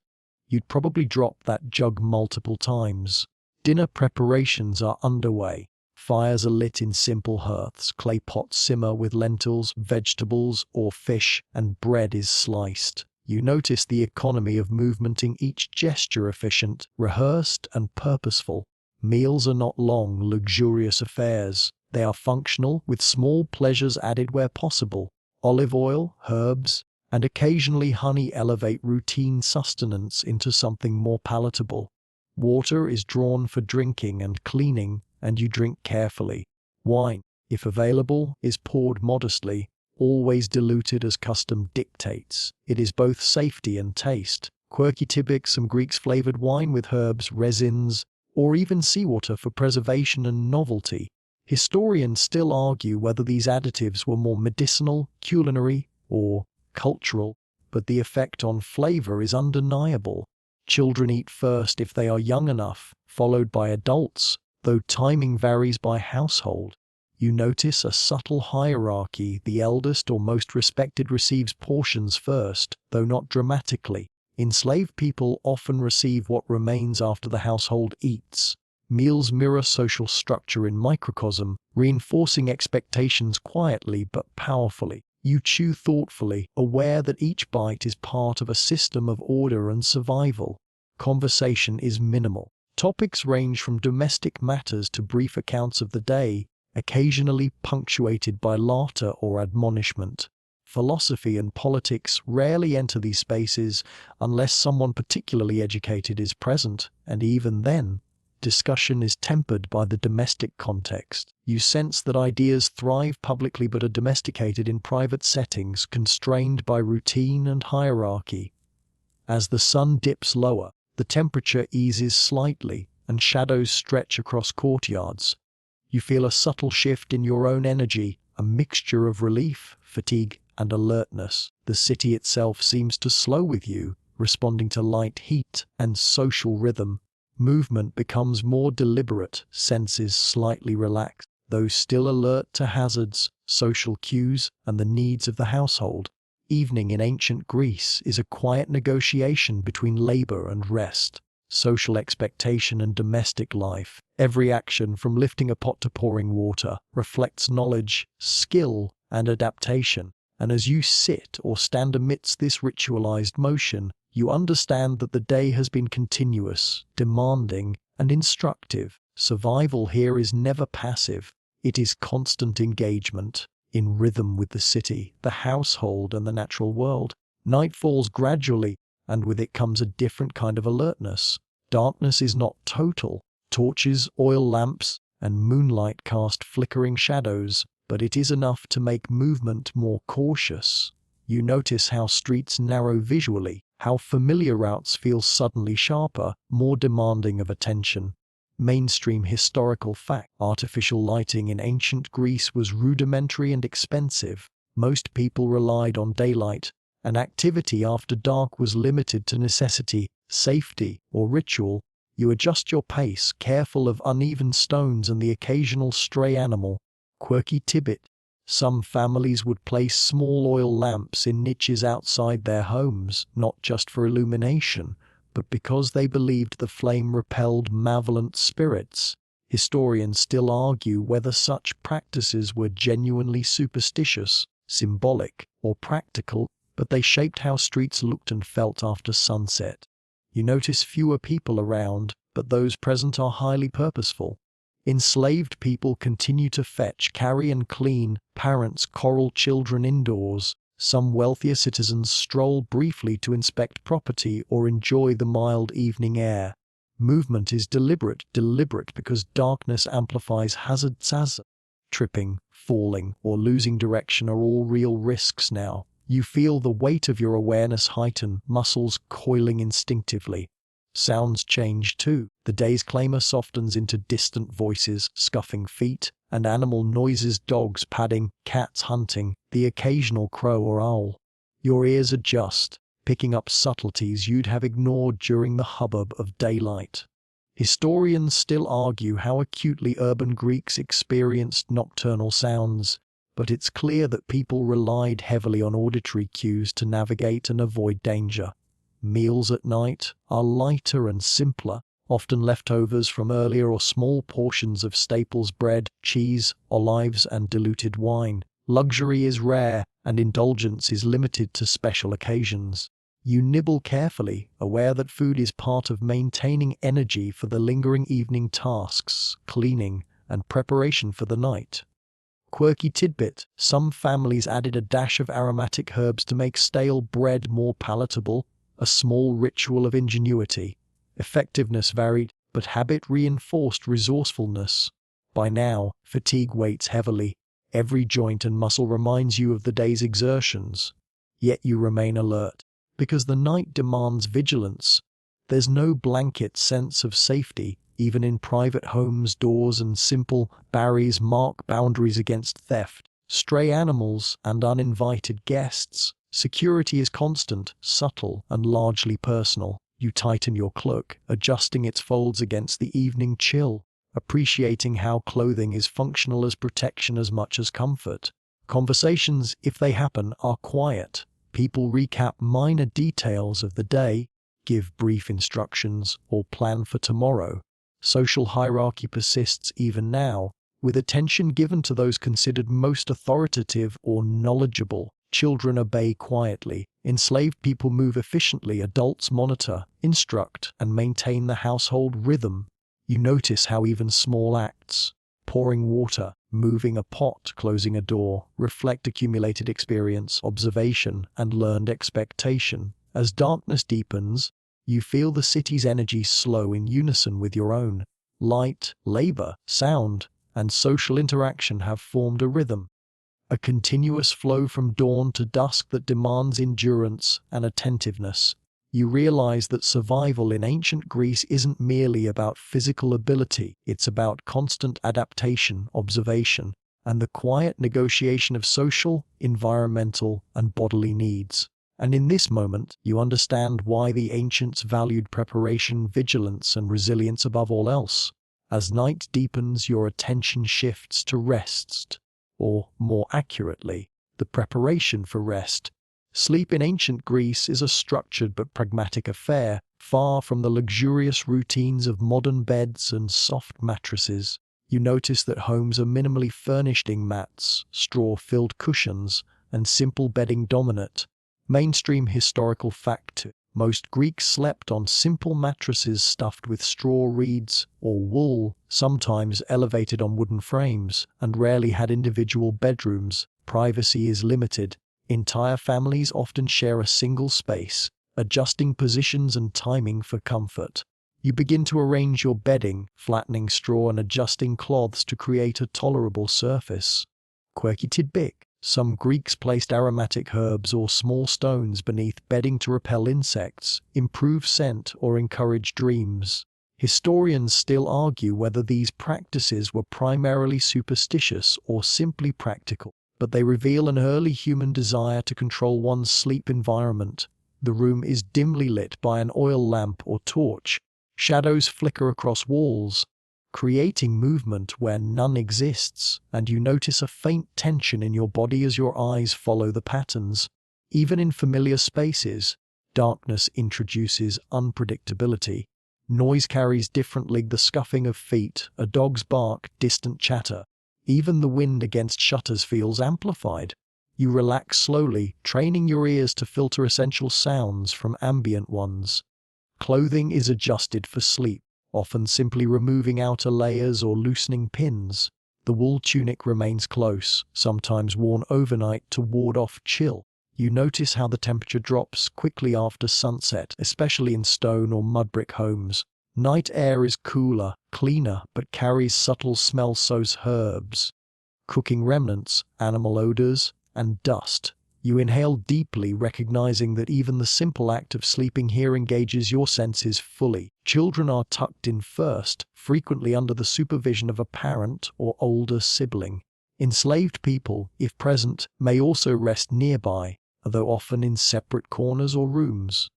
You'd probably drop that jug multiple times. Dinner preparations are underway. Fires are lit in simple hearths, clay pots simmer with lentils, vegetables, or fish, and bread is sliced. You notice the economy of movement in each gesture: efficient, rehearsed, and purposeful. Meals are not long, luxurious affairs. They are functional, with small pleasures added where possible. Olive oil, herbs, and occasionally honey elevate routine sustenance into something more palatable. Water is drawn for drinking and cleaning, and you drink carefully. Wine, if available, is poured modestly, always diluted as custom dictates. It is both safety and taste. Quirky tidbits: some Greeks flavored wine with herbs, resins, or even seawater for preservation and novelty. Historians still argue whether these additives were more medicinal, culinary, or cultural, but the effect on flavor is undeniable. Children eat first if they are young enough, followed by adults, though timing varies by household. You notice a subtle hierarchy: the eldest or most respected receives portions first, though not dramatically. Enslaved people often receive what remains after the household eats. Meals mirror social structure in microcosm, reinforcing expectations quietly but powerfully. You chew thoughtfully, aware that each bite is part of a system of order and survival. Conversation is minimal. Topics range from domestic matters to brief accounts of the day, occasionally punctuated by laughter or admonishment. Philosophy and politics rarely enter these spaces unless someone particularly educated is present, and even then, discussion is tempered by the domestic context. You sense that ideas thrive publicly but are domesticated in private settings, constrained by routine and hierarchy. As the sun dips lower, the temperature eases slightly, and shadows stretch across courtyards. You feel a subtle shift in your own energy, a mixture of relief, fatigue, and alertness. The city itself seems to slow with you, responding to light, heat, and social rhythm. Movement becomes more deliberate, senses slightly relaxed, though still alert to hazards, social cues, and the needs of the household. Evening in ancient Greece is a quiet negotiation between labor and rest, social expectation and domestic life. Every action, from lifting a pot to pouring water, reflects knowledge, skill, and adaptation. And as you sit or stand amidst this ritualized motion, you understand that the day has been continuous, demanding, and instructive. Survival here is never passive. It is constant engagement, in rhythm with the city, the household, and the natural world. Night falls gradually, and with it comes a different kind of alertness. Darkness is not total. Torches, oil lamps, and moonlight cast flickering shadows, but it is enough to make movement more cautious. You notice how streets narrow visually, how familiar routes feel suddenly sharper, more demanding of attention. Mainstream historical fact: artificial lighting in ancient Greece was rudimentary and expensive. Most people relied on daylight, and activity after dark was limited to necessity, safety, or ritual. You adjust your pace, careful of uneven stones and the occasional stray animal. Quirky tidbit: some families would place small oil lamps in niches outside their homes, not just for illumination, but because they believed the flame repelled malevolent spirits. Historians still argue whether such practices were genuinely superstitious, symbolic, or practical. but they shaped how streets looked and felt after sunset. You notice fewer people around, but those present are highly purposeful. Enslaved people continue to fetch, carry and clean, parents corral children indoors. Some wealthier citizens stroll briefly to inspect property or enjoy the mild evening air. Movement is deliberate because darkness amplifies hazards as tripping, falling, or losing direction are all real risks now. You feel the weight of your awareness heighten, muscles coiling instinctively. Sounds change too. The day's clamor softens into distant voices, scuffing feet, and animal noises, dogs padding, cats hunting, the occasional crow or owl. Your ears adjust, picking up subtleties you'd have ignored during the hubbub of daylight. Historians still argue how acutely urban Greeks experienced nocturnal sounds, but it's clear that people relied heavily on auditory cues to navigate and avoid danger. Meals at night are lighter and simpler, often leftovers from earlier or small portions of staples: bread, cheese, olives, and diluted wine. Luxury is rare, and indulgence is limited to special occasions. You nibble carefully, aware that food is part of maintaining energy for the lingering evening tasks, cleaning, and preparation for the night. Quirky tidbit: some families added a dash of aromatic herbs to make stale bread more palatable, a small ritual of ingenuity. Effectiveness varied, but habit reinforced resourcefulness. By now, fatigue weights heavily. Every joint and muscle reminds you of the day's exertions. Yet you remain alert, because the night demands vigilance. There's no blanket sense of safety. Even in private homes, doors and simple barriers mark boundaries against theft, stray animals, and uninvited guests. Security is constant, subtle, and largely personal. You tighten your cloak, adjusting its folds against the evening chill, appreciating how clothing is functional as protection as much as comfort. Conversations, if they happen, are quiet. People recap minor details of the day, give brief instructions, or plan for tomorrow. Social hierarchy persists even now, with attention given to those considered most authoritative or knowledgeable. Children obey quietly. Enslaved people move efficiently. Adults monitor, instruct, and maintain the household rhythm. You notice how even small acts, pouring water, moving a pot, closing a door, reflect accumulated experience, observation, and learned expectation. As darkness deepens, you feel the city's energy slow in unison with your own. Light, labor, sound, and social interaction have formed a rhythm. A continuous flow from dawn to dusk that demands endurance and attentiveness. You realize that survival in ancient Greece isn't merely about physical ability, it's about constant adaptation, observation, and the quiet negotiation of social, environmental, and bodily needs. And in this moment, you understand why the ancients valued preparation, vigilance, and resilience above all else. As night deepens, your attention shifts to rest, or more accurately, the preparation for rest. Sleep in ancient Greece is a structured but pragmatic affair, far from the luxurious routines of modern beds and soft mattresses. You notice that homes are minimally furnished. Mats, straw-filled cushions, and simple bedding dominate. Mainstream historical fact: most Greeks slept on simple mattresses stuffed with straw, reeds, or wool, sometimes elevated on wooden frames, and rarely had individual bedrooms. Privacy is limited. Entire families often share a single space, adjusting positions and timing for comfort. You begin to arrange your bedding, flattening straw and adjusting cloths to create a tolerable surface. Quirky tidbit: some Greeks placed aromatic herbs or small stones beneath bedding to repel insects, improve scent, or encourage dreams. Historians still argue whether these practices were primarily superstitious or simply practical, but they reveal an early human desire to control one's sleep environment. The room is dimly lit by an oil lamp or torch. Shadows flicker across walls, creating movement where none exists, and you notice a faint tension in your body as your eyes follow the patterns. Even in familiar spaces, darkness introduces unpredictability. Noise carries differently: the scuffing of feet, a dog's bark, distant chatter. Even the wind against shutters feels amplified. You relax slowly, training your ears to filter essential sounds from ambient ones. Clothing is adjusted for sleep, often simply removing outer layers or loosening pins. The wool tunic remains close, sometimes worn overnight to ward off chill. You notice how the temperature drops quickly after sunset, especially in stone or mud brick homes. Night air is cooler, cleaner, but carries subtle smell so's herbs, cooking remnants, animal odors, and dust. You inhale deeply, recognizing that even the simple act of sleeping here engages your senses fully. Children are tucked in first, frequently under the supervision of a parent or older sibling. Enslaved people, if present, may also rest nearby, though often in separate corners or rooms.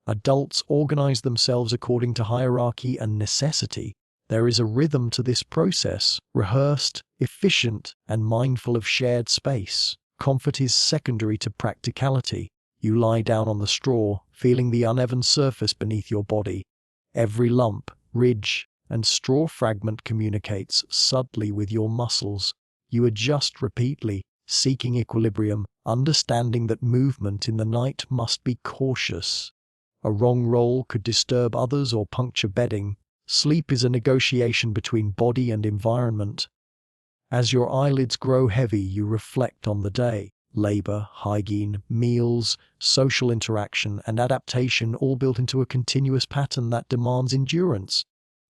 Adults organize themselves according to hierarchy and necessity. There is a rhythm to this process, rehearsed, efficient, and mindful of shared space. Comfort is secondary to practicality. You lie down on the straw, feeling the uneven surface beneath your body. Every lump, ridge, and straw fragment communicates subtly with your muscles. You adjust repeatedly, seeking equilibrium, understanding that movement in the night must be cautious. A wrong roll could disturb others or puncture bedding. Sleep is a negotiation between body and environment. As your eyelids grow heavy, you reflect on the day. Labor, hygiene, meals, social interaction, and adaptation all built into a continuous pattern that demands endurance.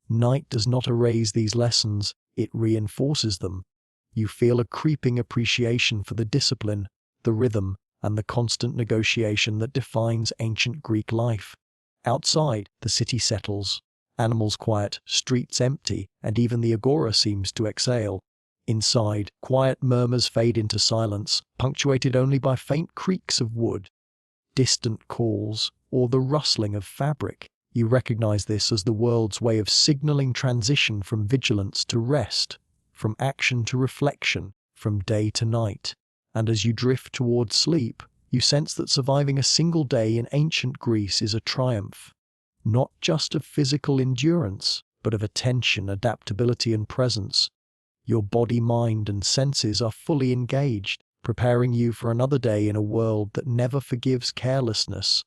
Night does not erase these lessons, it reinforces them. You feel a creeping appreciation for the discipline, the rhythm, and the constant negotiation that defines ancient Greek life. Outside, the city settles. Animals quiet, streets empty, and even the agora seems to exhale. Inside, quiet murmurs fade into silence, punctuated only by faint creaks of wood, distant calls, or the rustling of fabric. You recognize this as the world's way of signaling transition from vigilance to rest, from action to reflection, from day to night. And as you drift toward sleep, you sense that surviving a single day in ancient Greece is a triumph, not just of physical endurance, but of attention, adaptability, and presence. Your body, mind, and senses are fully engaged, preparing you for another day in a world that never forgives carelessness.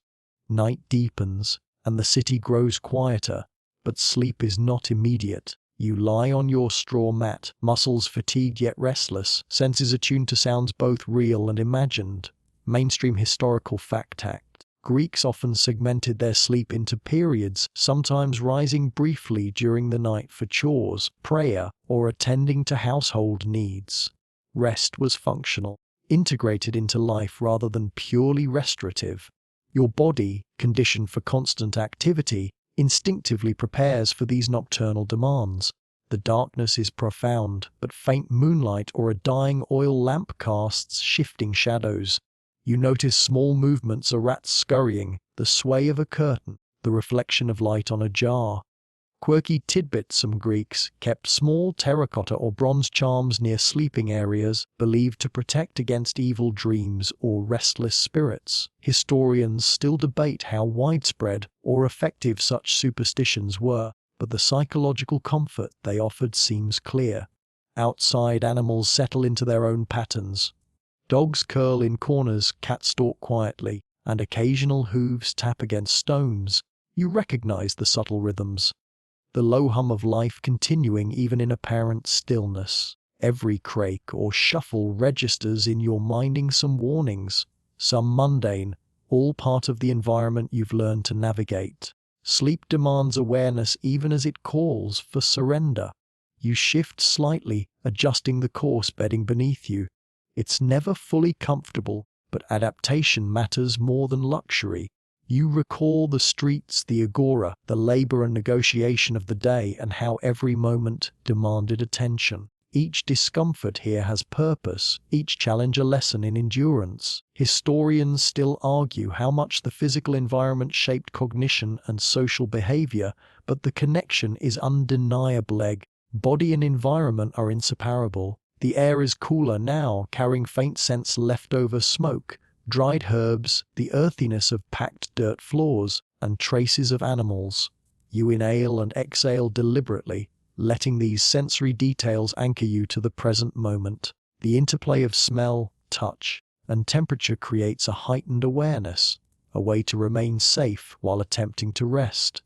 Night deepens, and the city grows quieter, but sleep is not immediate. You lie on your straw mat, muscles fatigued yet restless, senses attuned to sounds both real and imagined. Mainstream historical fact act. Greeks often segmented their sleep into periods, sometimes rising briefly during the night for chores, prayer, or attending to household needs. Rest was functional, integrated into life rather than purely restorative. Your body, conditioned for constant activity, instinctively prepares for these nocturnal demands. The darkness is profound, but faint moonlight or a dying oil lamp casts shifting shadows. You notice small movements, a rat scurrying, the sway of a curtain, the reflection of light on a jar. Quirky tidbits. Some Greeks kept small terracotta or bronze charms near sleeping areas, believed to protect against evil dreams or restless spirits. Historians still debate how widespread or effective such superstitions were, but the psychological comfort they offered seems clear. Outside, animals settle into their own patterns. Dogs curl in corners, cats stalk quietly, and occasional hooves tap against stones. You recognize the subtle rhythms, the low hum of life continuing even in apparent stillness. Every crake or shuffle registers in your minding some warnings, some mundane, all part of the environment you've learned to navigate. Sleep demands awareness even as it calls for surrender. You shift slightly, adjusting the coarse bedding beneath you. It's never fully comfortable, but adaptation matters more than luxury. You recall the streets, the agora, the labor and negotiation of the day, and how every moment demanded attention. Each discomfort here has purpose, each challenge a lesson in endurance. Historians still argue how much the physical environment shaped cognition and social behavior, but the connection is undeniable. Body and environment are inseparable. The air is cooler now, carrying faint scents, leftover smoke, dried herbs, the earthiness of packed dirt floors, and traces of animals. You inhale and exhale deliberately, letting these sensory details anchor you to the present moment. The interplay of smell, touch, and temperature creates a heightened awareness, a way to remain safe while attempting to rest.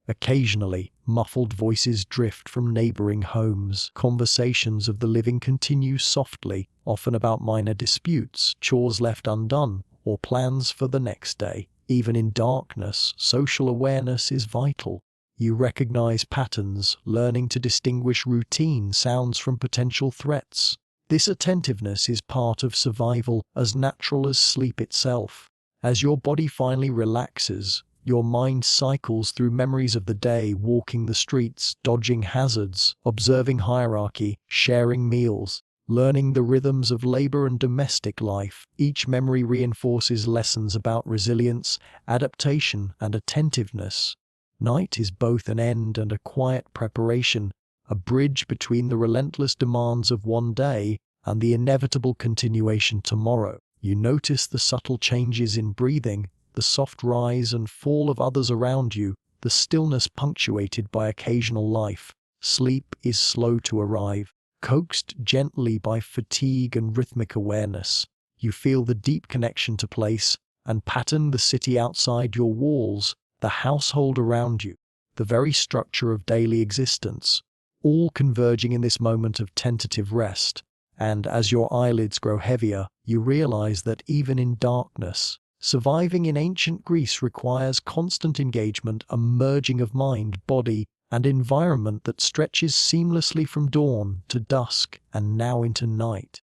Occasionally, muffled voices drift from neighboring homes. Conversations of the living continue softly, often about minor disputes, chores left undone, or plans for the next day. Even in darkness, social awareness is vital. You recognize patterns, learning to distinguish routine sounds from potential threats. This attentiveness is part of survival, as natural as sleep itself. As your body finally relaxes, your mind cycles through memories of the day, walking the streets, dodging hazards, observing hierarchy, sharing meals, learning the rhythms of labor and domestic life. Each memory reinforces lessons about resilience, adaptation, and attentiveness. Night is both an end and a quiet preparation, a bridge between the relentless demands of one day and the inevitable continuation tomorrow. You notice the subtle changes in breathing, the soft rise and fall of others around you, the stillness punctuated by occasional life. Sleep is slow to arrive, coaxed gently by fatigue and rhythmic awareness. You feel the deep connection to place and pattern, the city outside your walls, the household around you, the very structure of daily existence, all converging in this moment of tentative rest. And as your eyelids grow heavier, you realize that even in darkness, surviving in ancient Greece requires constant engagement, a merging of mind, body, and environment that stretches seamlessly from dawn to dusk and now into night.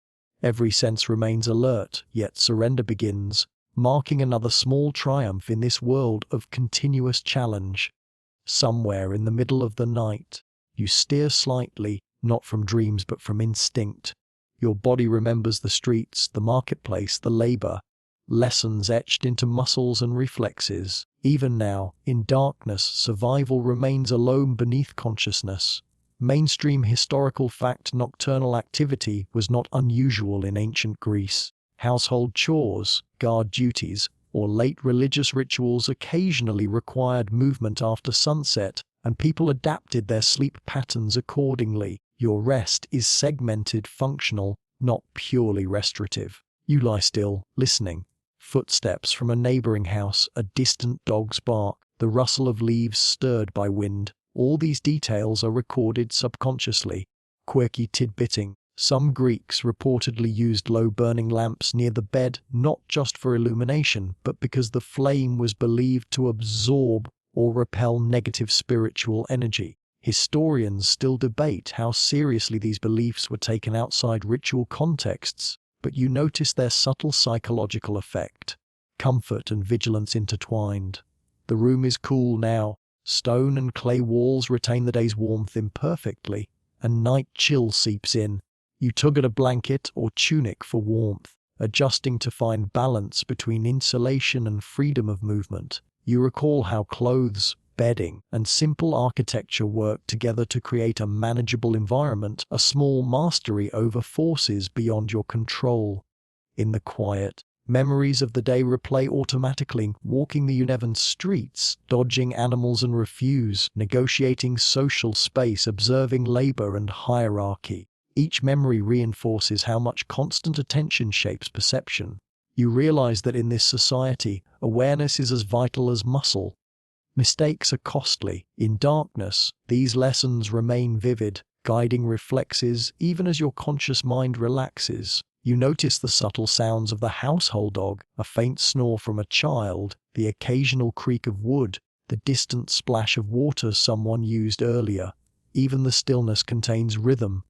Every sense remains alert, yet surrender begins, marking another small triumph in this world of continuous challenge. Somewhere in the middle of the night, you steer slightly, not from dreams but from instinct. Your body remembers the streets, the marketplace, the labor, lessons etched into muscles and reflexes. Even now, in darkness, survival remains alone beneath consciousness. Mainstream historical fact: nocturnal activity was not unusual in ancient Greece. Household chores, guard duties, or late religious rituals occasionally required movement after sunset, and people adapted their sleep patterns accordingly. Your rest is segmented, functional, not purely restorative. You lie still, listening. Footsteps from a neighboring house, a distant dog's bark, the rustle of leaves stirred by wind. All these details are recorded subconsciously. Quirky tidbitting. Some Greeks reportedly used low-burning lamps near the bed, not just for illumination, but because the flame was believed to absorb or repel negative spiritual energy. Historians still debate how seriously these beliefs were taken outside ritual contexts, but you notice their subtle psychological effect. Comfort and vigilance intertwined. The room is cool now. Stone and clay walls retain the day's warmth imperfectly, and night chill seeps in. You tug at a blanket or tunic for warmth, adjusting to find balance between insulation and freedom of movement. You recall how clothes, bedding, and simple architecture work together to create a manageable environment, a small mastery over forces beyond your control. In the quiet, memories of the day replay automatically, walking the uneven streets, dodging animals and refuse, negotiating social space, observing labor and hierarchy. Each memory reinforces how much constant attention shapes perception. You realize that in this society, awareness is as vital as muscle. Mistakes are costly. In darkness, these lessons remain vivid, guiding reflexes even as your conscious mind relaxes. You notice the subtle sounds of the household dog, a faint snore from a child, the occasional creak of wood, the distant splash of water someone used earlier. Even the stillness contains rhythm.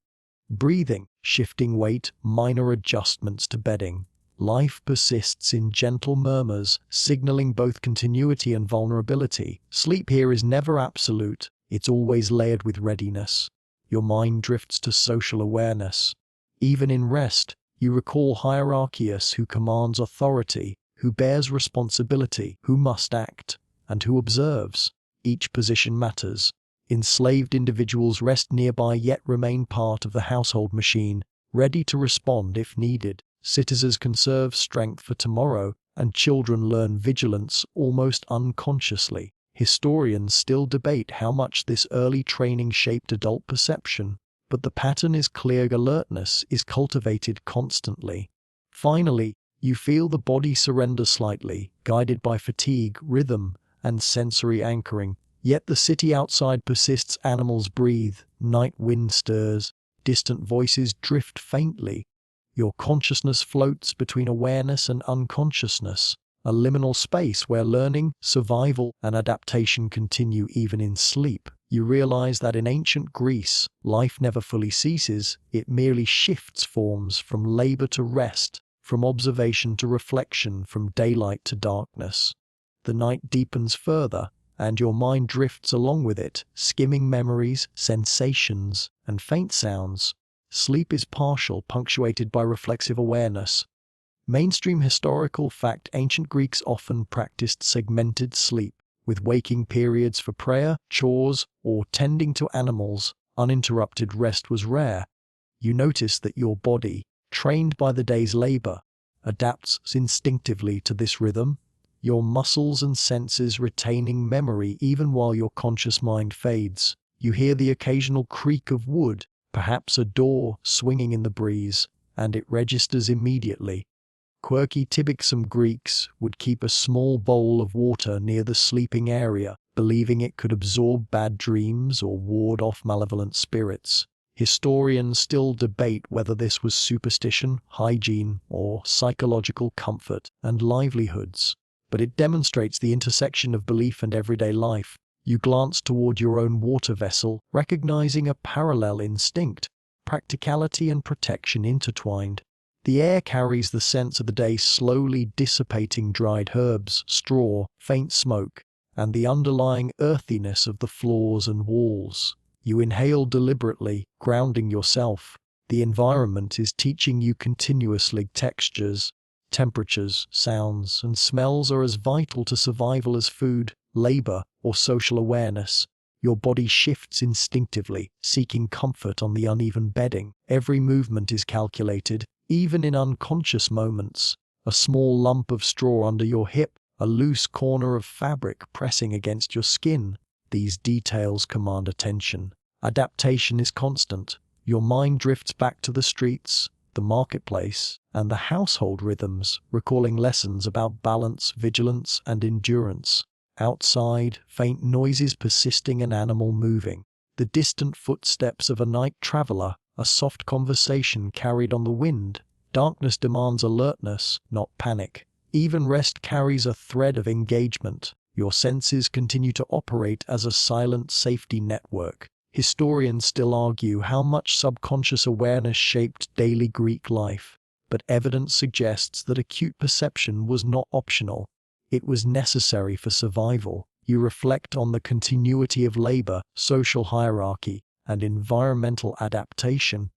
Breathing, shifting weight, minor adjustments to bedding. Life persists in gentle murmurs, signaling both continuity and vulnerability. Sleep here is never absolute, it's always layered with readiness. Your mind drifts to social awareness. Even in rest, you recall Hierarchius, who commands authority, who bears responsibility, who must act, and who observes. Each position matters. Enslaved individuals rest nearby yet remain part of the household machine, ready to respond if needed. Citizens conserve strength for tomorrow, and children learn vigilance almost unconsciously. Historians still debate how much this early training shaped adult perception, but the pattern is clear: alertness is cultivated constantly. Finally, You feel the body surrender slightly, guided by fatigue, rhythm, and sensory anchoring. Yet the city outside persists. Animals breathe, night wind stirs, distant voices drift faintly. Your consciousness floats between awareness and unconsciousness, a liminal space where learning, survival, and adaptation continue even in sleep. You realize that in ancient Greece, life never fully ceases, it merely shifts forms from labor to rest, from observation to reflection, from daylight to darkness. The night deepens further, and your mind drifts along with it, skimming memories, sensations, and faint sounds. Sleep is partial, punctuated by reflexive awareness. Mainstream historical fact: ancient Greeks often practiced segmented sleep, with waking periods for prayer, chores, or tending to animals. Uninterrupted rest was rare. You notice that your body, trained by the day's labor, adapts instinctively to this rhythm, your muscles and senses retaining memory even while your conscious mind fades. You hear the occasional creak of wood, perhaps a door swinging in the breeze, and it registers immediately. Quirky. Some Greeks would keep a small bowl of water near the sleeping area, believing it could absorb bad dreams or ward off malevolent spirits. Historians still debate whether this was superstition, hygiene, or psychological comfort and livelihoods, but it demonstrates the intersection of belief and everyday life. You glance toward your own water vessel, recognizing a parallel instinct, practicality and protection intertwined. The air carries the sense of the day, slowly dissipating dried herbs, straw, faint smoke, and the underlying earthiness of the floors and walls. You inhale deliberately, grounding yourself. The environment is teaching you continuously. Textures, temperatures, sounds, and smells are as vital to survival as food, labor, or social awareness. Your body shifts instinctively, seeking comfort on the uneven bedding. Every movement is calculated, even in unconscious moments. A small lump of straw under your hip, a loose corner of fabric pressing against your skin. These details command attention. Adaptation is constant. Your mind drifts back to the streets, the marketplace, and the household rhythms, recalling lessons about balance, vigilance, and endurance. Outside, faint noises persisting, an animal moving. The distant footsteps of a night traveler, a soft conversation carried on the wind. Darkness demands alertness, not panic. Even rest carries a thread of engagement. Your senses continue to operate as a silent safety network. Historians still argue how much subconscious awareness shaped daily Greek life, but evidence suggests that acute perception was not optional. It was necessary for survival. You reflect on the continuity of labor, social hierarchy, and environmental adaptation.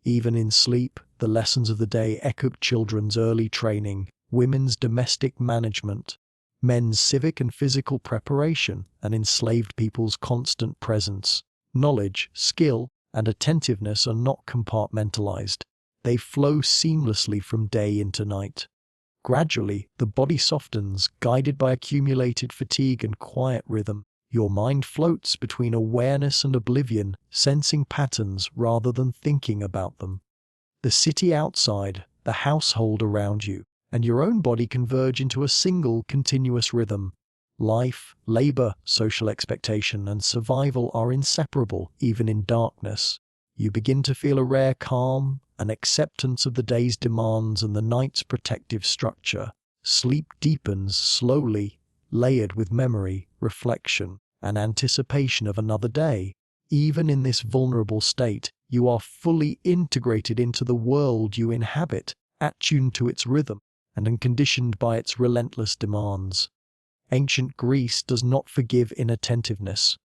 Even in sleep, the lessons of the day echo: children's early training, women's domestic management, men's civic and physical preparation, and enslaved people's constant presence. Knowledge, skill, and attentiveness are not compartmentalized. They flow seamlessly from day into night. Gradually, the body softens, guided by accumulated fatigue and quiet rhythm. Your mind floats between awareness and oblivion, sensing patterns rather than thinking about them. The city outside, the household around you, and your own body converge into a single continuous rhythm. Life, labor, social expectation, and survival are inseparable, even in darkness. You begin to feel a rare calm, an acceptance of the day's demands and the night's protective structure. Sleep deepens slowly, layered with memory, reflection, and anticipation of another day. Even in this vulnerable state, you are fully integrated into the world you inhabit, attuned to its rhythm, and unconditioned by its relentless demands. Ancient Greece does not forgive inattentiveness,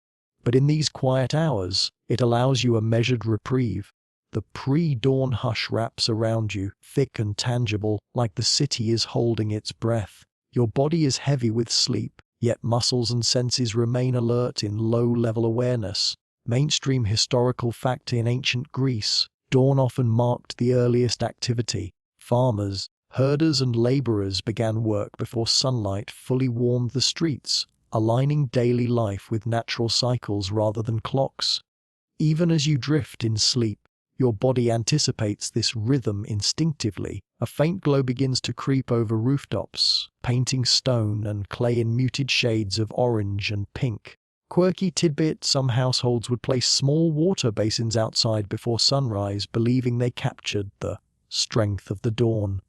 but in these quiet hours, it allows you a measured reprieve. The pre-dawn hush wraps around you, thick and tangible, like the city is holding its breath. Your body is heavy with sleep, yet muscles and senses remain alert in low-level awareness. Mainstream historical fact: in ancient Greece, dawn often marked the earliest activity. Farmers, herders, and laborers began work before sunlight fully warmed the streets, aligning daily life with natural cycles rather than clocks. Even as you drift in sleep, your body anticipates this rhythm instinctively. A faint glow begins to creep over rooftops, painting stone and clay in muted shades of orange and pink. Quirky tidbit: some households would place small water basins outside before sunrise, believing they captured the strength of the dawn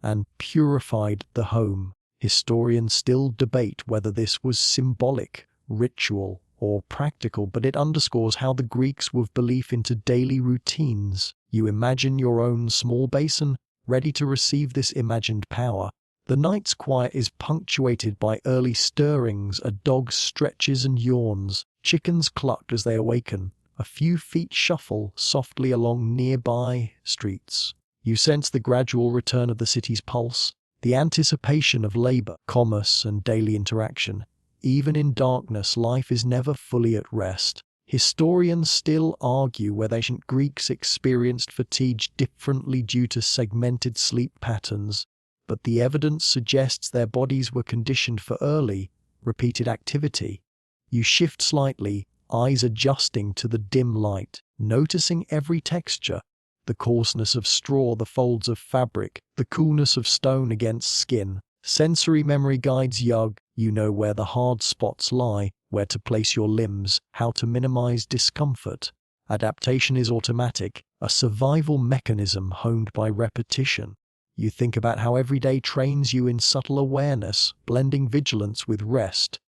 and purified the home. Historians still debate whether this was symbolic, ritual, or practical, but it underscores how the Greeks wove belief into daily routines. You imagine your own small basin, ready to receive this imagined power. The night's quiet is punctuated by early stirrings, a dog stretches and yawns, chickens cluck as they awaken, a few feet shuffle softly along nearby streets. You sense the gradual return of the city's pulse, the anticipation of labor, commerce, and daily interaction. Even in darkness, life is never fully at rest. Historians still argue whether ancient Greeks experienced fatigue differently due to segmented sleep patterns, but the evidence suggests their bodies were conditioned for early, repeated activity. You shift slightly, eyes adjusting to the dim light, noticing every texture, the coarseness of straw, the folds of fabric, the coolness of stone against skin. Sensory memory guides you know where the hard spots lie, where to place your limbs, how to minimize discomfort. Adaptation is automatic, a survival mechanism honed by repetition. You think about how every day trains you in subtle awareness, blending vigilance with rest.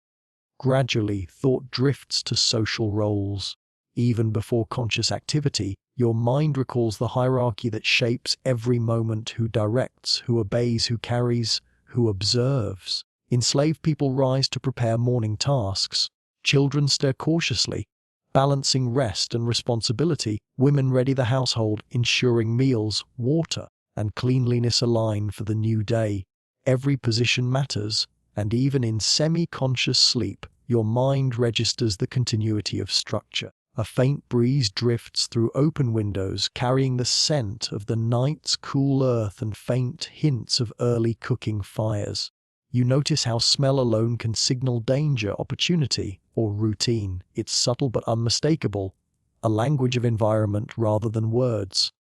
Gradually, thought drifts to social roles. Even before conscious activity, your mind recalls the hierarchy that shapes every moment: who directs, who obeys, who carries, who observes. Enslaved people rise to prepare morning tasks. Children stir cautiously, balancing rest and responsibility. Women ready the household, ensuring meals, water, and cleanliness align for the new day. Every position matters, and even in semi-conscious sleep, your mind registers the continuity of structure. A faint breeze drifts through open windows, carrying the scent of the night's cool earth and faint hints of early cooking fires. You notice how smell alone can signal danger, opportunity, or routine. It's subtle but unmistakable, a language of environment rather than words.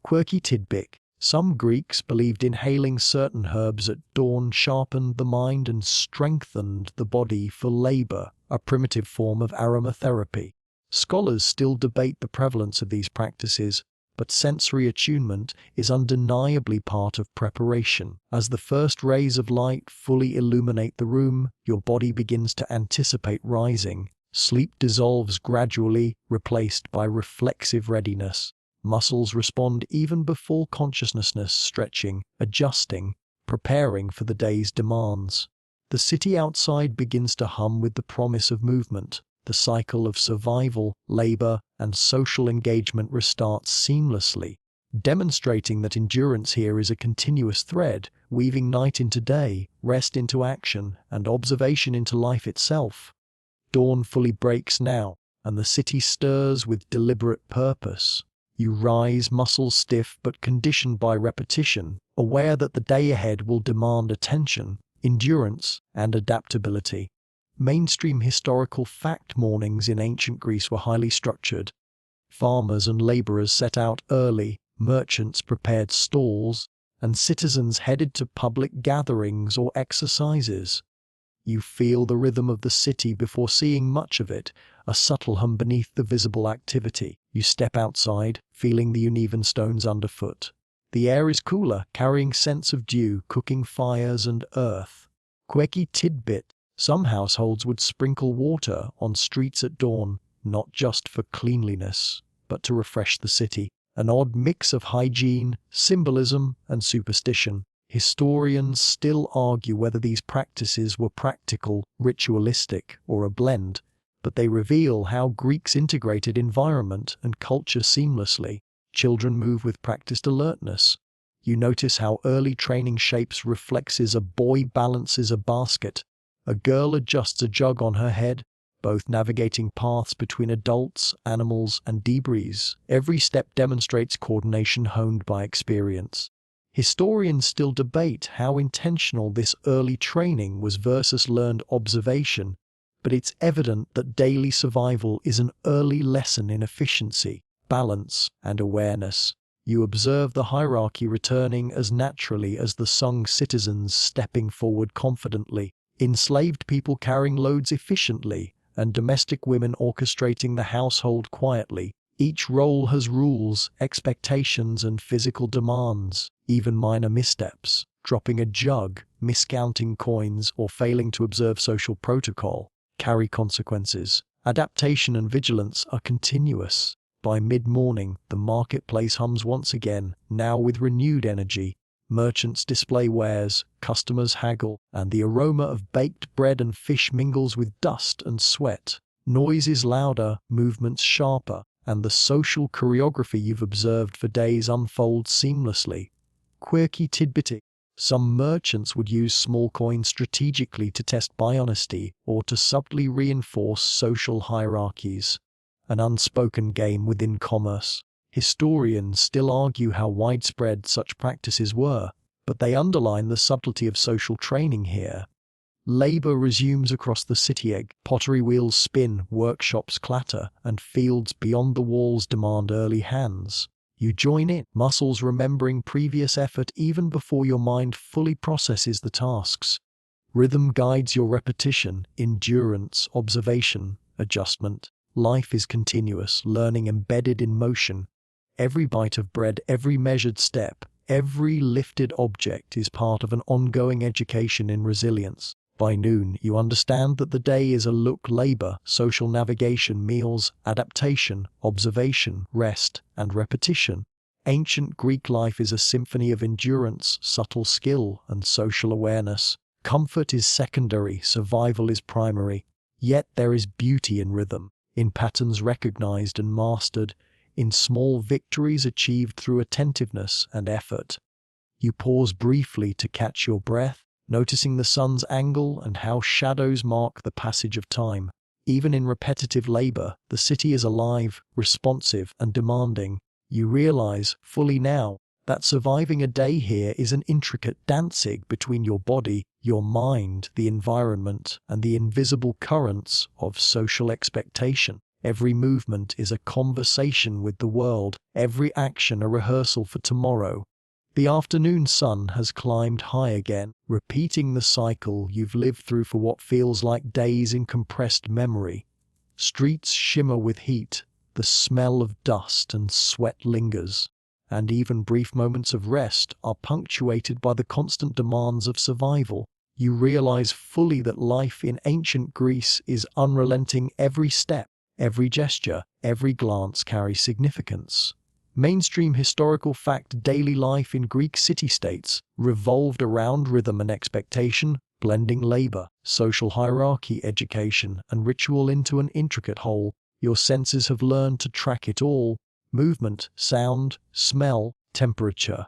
Quirky tidbit: some Greeks believed inhaling certain herbs at dawn sharpened the mind and strengthened the body for labor, a primitive form of aromatherapy. Scholars still debate the prevalence of these practices, but sensory attunement is undeniably part of preparation. As the first rays of light fully illuminate the room, your body begins to anticipate rising. Sleep dissolves gradually, replaced by reflexive readiness. Muscles respond even before consciousness, stretching, adjusting, preparing for the day's demands. The city outside begins to hum with the promise of movement. The cycle of survival, labor, and social engagement restarts seamlessly, demonstrating that endurance here is a continuous thread, weaving night into day, rest into action, and observation into life itself. Dawn fully breaks now, and the city stirs with deliberate purpose. You rise, muscles stiff but conditioned by repetition, aware that the day ahead will demand attention, endurance, and adaptability. Mainstream historical fact mornings in ancient Greece were highly structured. Farmers and laborers set out early, merchants prepared stalls, and citizens headed to public gatherings or exercises. You feel the rhythm of the city before seeing much of it, a subtle hum beneath the visible activity. You step outside, feeling the uneven stones underfoot. The air is cooler, carrying scents of dew, cooking fires, and earth. Quirky tidbit: some households would sprinkle water on streets at dawn, not just for cleanliness, but to refresh the city. An odd mix of hygiene, symbolism, and superstition. Historians still argue whether these practices were practical, ritualistic, or a blend, but they reveal how Greeks integrated environment and culture seamlessly. Children move with practiced alertness. You notice how early training shapes reflexes. A boy balances a basket. A girl adjusts a jug on her head, both navigating paths between adults, animals, and debris. Every step demonstrates coordination honed by experience. Historians still debate how intentional this early training was versus learned observation, but it's evident that daily survival is an early lesson in efficiency, balance, and awareness. You observe the hierarchy returning as naturally as the sung citizens stepping forward confidently, enslaved people carrying loads efficiently, and domestic women orchestrating the household quietly. Each role has rules, expectations, and physical demands. Even minor missteps, dropping a jug, miscounting coins, or failing to observe social protocol, carry consequences. Adaptation and vigilance are continuous. By mid-morning, the marketplace hums once again, now with renewed energy. Merchants display wares, customers haggle, and the aroma of baked bread and fish mingles with dust and sweat. Noise is louder, movements sharper, and the social choreography you've observed for days unfolds seamlessly. Quirky tidbitting. Some merchants would use small coins strategically to test honesty or to subtly reinforce social hierarchies. An unspoken game within commerce. Historians still argue how widespread such practices were, but they underline the subtlety of social training here. Labor resumes across the city. Pottery wheels spin, workshops clatter, and fields beyond the walls demand early hands. You join in, muscles remembering previous effort even before your mind fully processes the tasks. Rhythm guides your repetition, endurance, observation, adjustment. Life is continuous, learning embedded in motion. Every bite of bread, every measured step, every lifted object is part of an ongoing education in resilience. By noon, you understand that the day is a labor, social navigation, meals, adaptation, observation, rest, and repetition. Ancient Greek life is a symphony of endurance, subtle skill, and social awareness. Comfort is secondary, survival is primary. Yet there is beauty in rhythm, in patterns recognized and mastered, in small victories achieved through attentiveness and effort. You pause briefly to catch your breath, noticing the sun's angle and how shadows mark the passage of time. Even in repetitive labor, the city is alive, responsive, and demanding. You realize, fully now, that surviving a day here is an intricate dancing between your body, your mind, the environment, and the invisible currents of social expectation. Every movement is a conversation with the world, every action a rehearsal for tomorrow. The afternoon sun has climbed high again, repeating the cycle you've lived through for what feels like days in compressed memory. Streets shimmer with heat, the smell of dust and sweat lingers, and even brief moments of rest are punctuated by the constant demands of survival. You realize fully that life in ancient Greece is unrelenting. Every step, every gesture, every glance carries significance. Mainstream historical fact: daily life in Greek city-states revolved around rhythm and expectation, blending labor, social hierarchy, education, and ritual into an intricate whole. Your senses have learned to track it all: movement, sound, smell, temperature.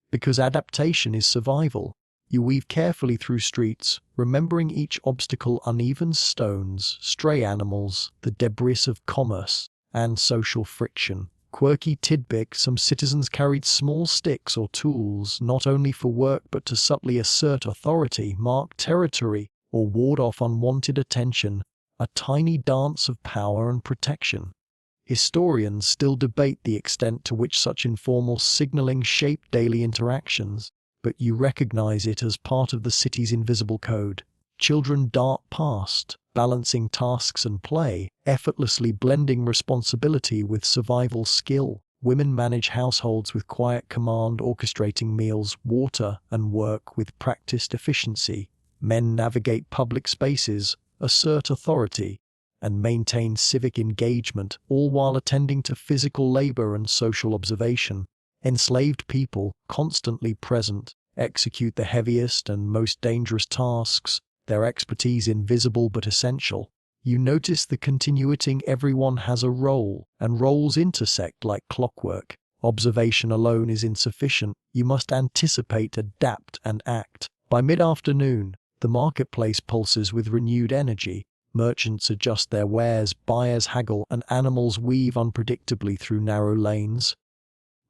Because adaptation is survival, you weave carefully through streets, remembering each obstacle: uneven stones, stray animals, the debris of commerce, and social friction. Quirky tidbit: some citizens carried small sticks or tools, not only for work but to subtly assert authority, mark territory, or ward off unwanted attention. A tiny dance of power and protection. Historians still debate the extent to which such informal signaling shaped daily interactions, but you recognize it as part of the city's invisible code. Children dart past, balancing tasks and play, effortlessly blending responsibility with survival skill. Women manage households with quiet command, orchestrating meals, water, and work with practiced efficiency. Men navigate public spaces, assert authority, and maintain civic engagement, all while attending to physical labor and social observation. Enslaved people, constantly present, execute the heaviest and most dangerous tasks, their expertise invisible but essential. You notice the continuity: everyone has a role, and roles intersect like clockwork. Observation alone is insufficient. You must anticipate, adapt, and act. By mid-afternoon, the marketplace pulses with renewed energy. Merchants adjust their wares, buyers haggle, and animals weave unpredictably through narrow lanes.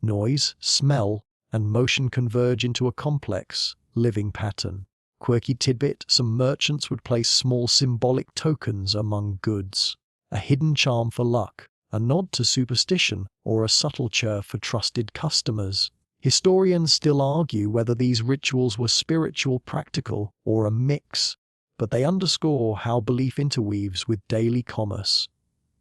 Noise, smell, and motion converge into a complex, living pattern. Quirky tidbit: some merchants would place small symbolic tokens among goods, a hidden charm for luck. a nod to superstition, or a subtle chirp for trusted customers. Historians still argue whether these rituals were spiritual, practical, or a mix, but they underscore how belief interweaves with daily commerce.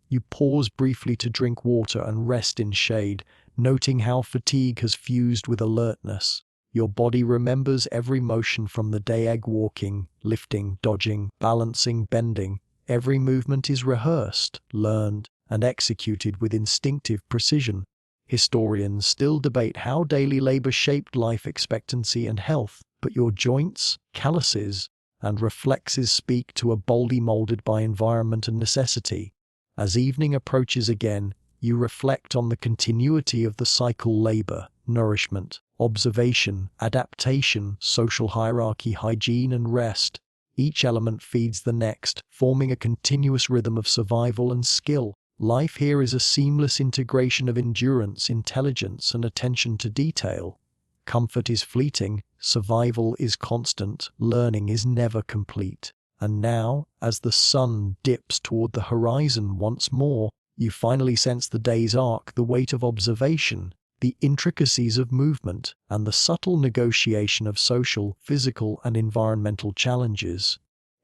You pause briefly to drink water and rest in shade, noting how fatigue has fused with alertness. Your body remembers every motion from the day: egg walking, lifting, dodging, balancing, bending. Every movement is rehearsed, learned, and executed with instinctive precision. Historians still debate how daily labor shaped life expectancy and health, but your joints, calluses, and reflexes speak to a body molded by environment and necessity. As evening approaches again, you reflect on the continuity of the cycle: labor, nourishment, observation, adaptation, social hierarchy, hygiene, and rest. Each element feeds the next, forming a continuous rhythm of survival and skill. Life here is a seamless integration of endurance, intelligence, and attention to detail. Comfort is fleeting, survival is constant, learning is never complete. And now, as the sun dips toward the horizon once more, you finally sense the day's arc, the weight of observation, the intricacies of movement, and the subtle negotiation of social, physical, and environmental challenges.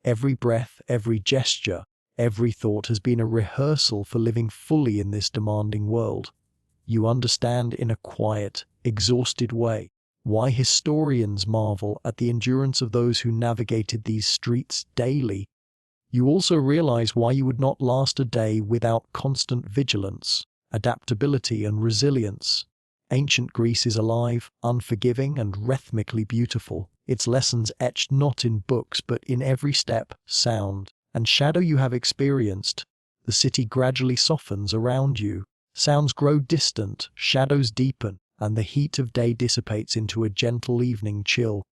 Every breath, every gesture, every thought has been a rehearsal for living fully in this demanding world. You understand in a quiet, exhausted way why historians marvel at the endurance of those who navigated these streets daily. You also realize why you would not last a day without constant vigilance, adaptability, and resilience. Ancient Greece is alive, unforgiving, and rhythmically beautiful, its lessons etched not in books but in every step, sound, and shadow you have experienced. The city gradually softens around you. Sounds grow distant, shadows deepen, and the heat of day dissipates into a gentle evening chill.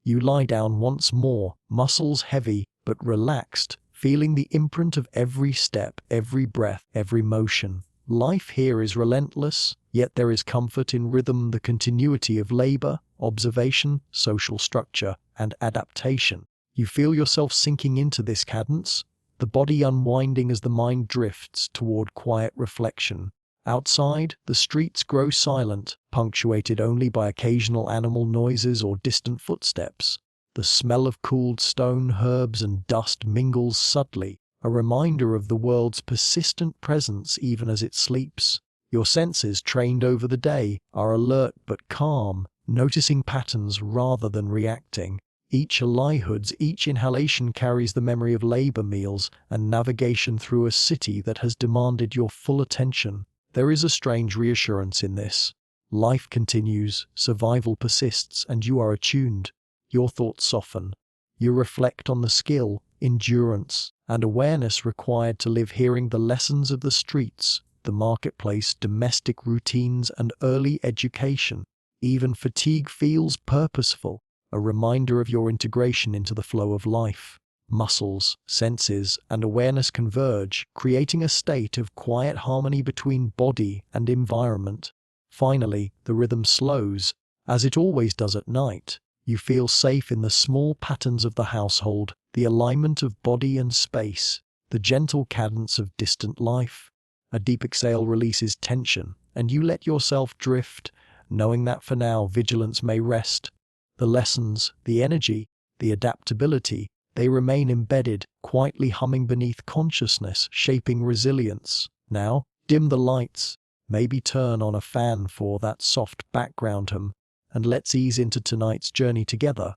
You lie down once more, muscles heavy but relaxed, feeling the imprint of every step, every breath, every motion. Life here is relentless, yet there is comfort in rhythm, the continuity of labor, observation, social structure, and adaptation. You feel yourself sinking into this cadence, the body unwinding as the mind drifts toward quiet reflection. Outside, the streets grow silent, punctuated only by occasional animal noises or distant footsteps. The smell of cooled stone, herbs, and dust mingles subtly, a reminder of the world's persistent presence even as it sleeps. Your senses, trained over the day, are alert but calm, noticing patterns rather than reacting. Each livelihoods, each inhalation carries the memory of labor, meals, and navigation through a city that has demanded your full attention. There is a strange reassurance in this. Life continues, survival persists, and you are attuned. Your thoughts soften. You reflect on the skill, endurance, and awareness required to live, hearing the lessons of the streets, the marketplace, domestic routines, and early education. Even fatigue feels purposeful, a reminder of your integration into the flow of life. Muscles, senses, and awareness converge, creating a state of quiet harmony between body and environment. Finally, the rhythm slows, as it always does at night. You feel safe in the small patterns of the household, the alignment of body and space, the gentle cadence of distant life. A deep exhale releases tension, and you let yourself drift, knowing that for now vigilance may rest. The lessons, the energy, the adaptability, they remain embedded, quietly humming beneath consciousness, shaping resilience. Now, dim the lights, maybe turn on a fan for that soft background hum, and let's ease into tonight's journey together.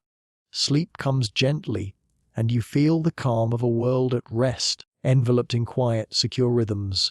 Sleep comes gently, and you feel the calm of a world at rest, enveloped in quiet, secure rhythms.